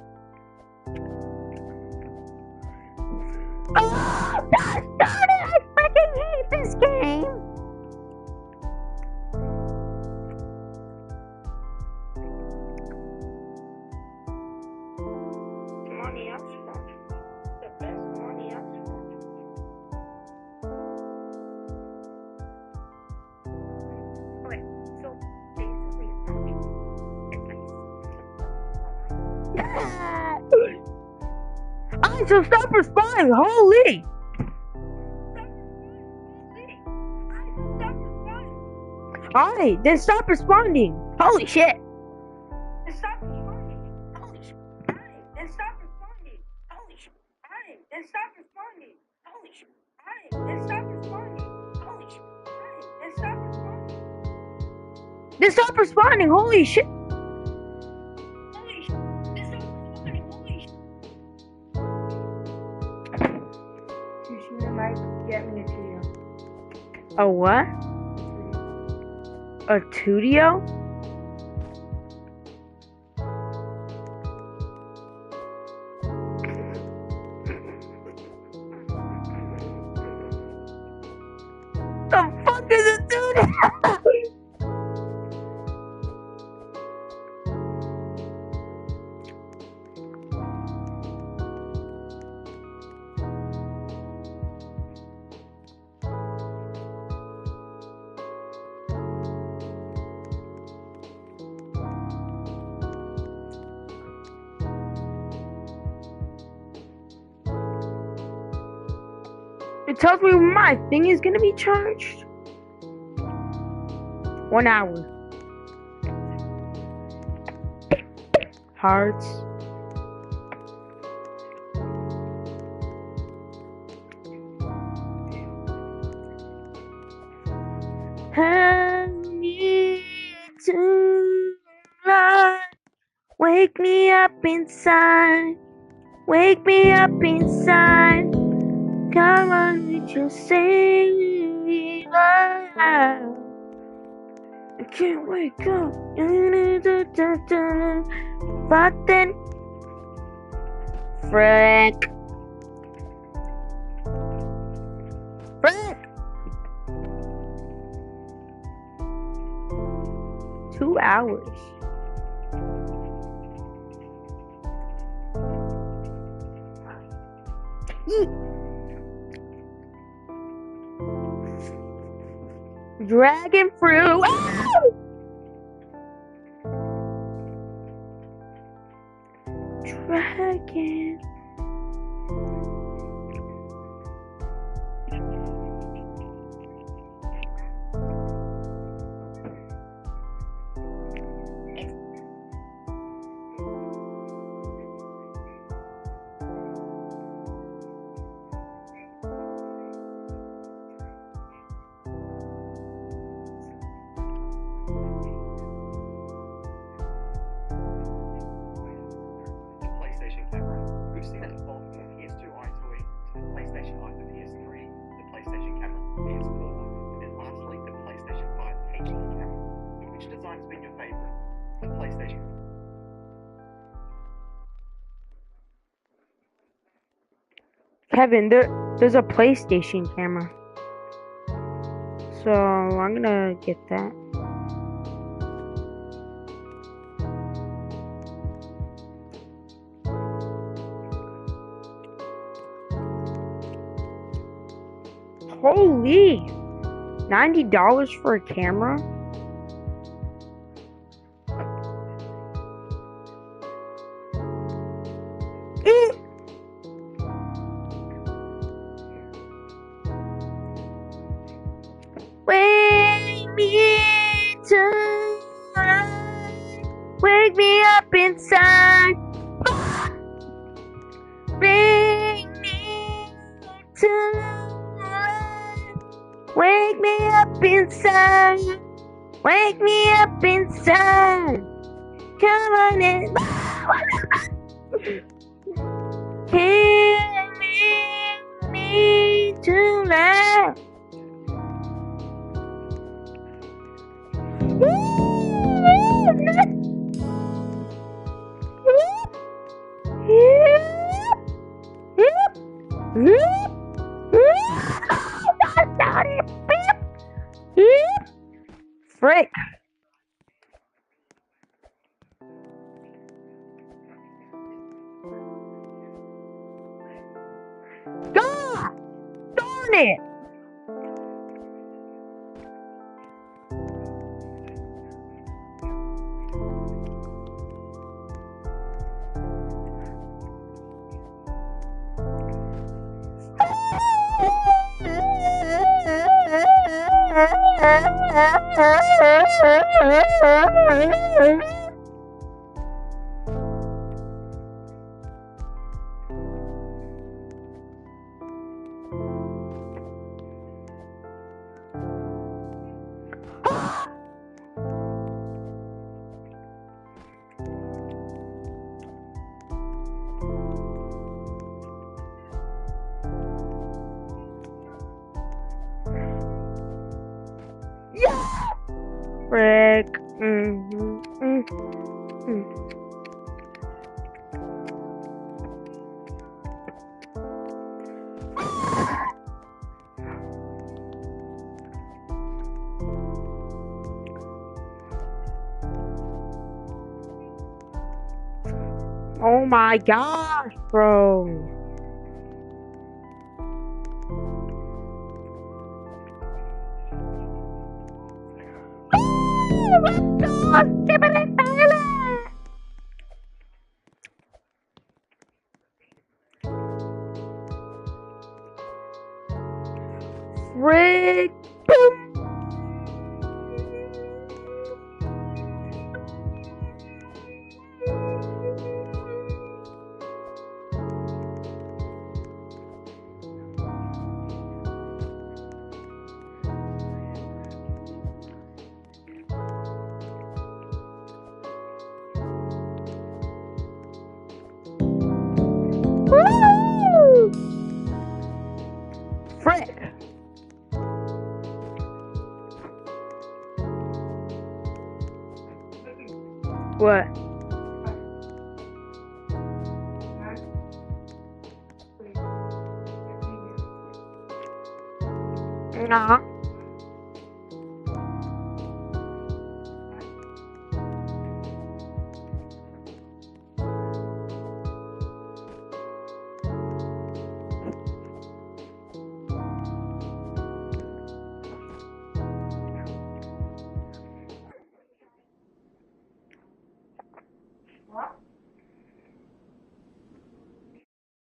Oh, gosh darn it! I freaking hate this game. Money abstract. The best money abstract. Okay, so basically I shall stop responding. Holy. Alright, then stop responding. Holy shit. Stop responding. Holy shit. Alright, then stop responding. Holy shit. Alright, then stop responding. Holy shit. Alright, then stop responding. Holy shit. Alright, then stop responding. Then stop responding. Holy shit. Holy shit. Then stop responding. Holy shit. Sushi might get me a Tudio. A what? A Tudio? The fuck is a Tudio? It tells me my thing is gonna be charged. 1 hour. Hearts. I need to lie. Wake me up inside. Wake me up inside. Come on, would you save me alive? I can't wake up. But then, Frank. 2 hours. Dragon fruit. Ow! Dragon. Kevin, there's a PlayStation camera. So I'm gonna get that. Holy! $90 for a camera? Wake me to life. Wake me up inside. Bring me to life. Wake me up inside. Wake me up inside. Come on in. Carry me to life. Frick. God darn it. Frick. Oh my gosh, bro. Oh my gosh, give it a pilot. What? No.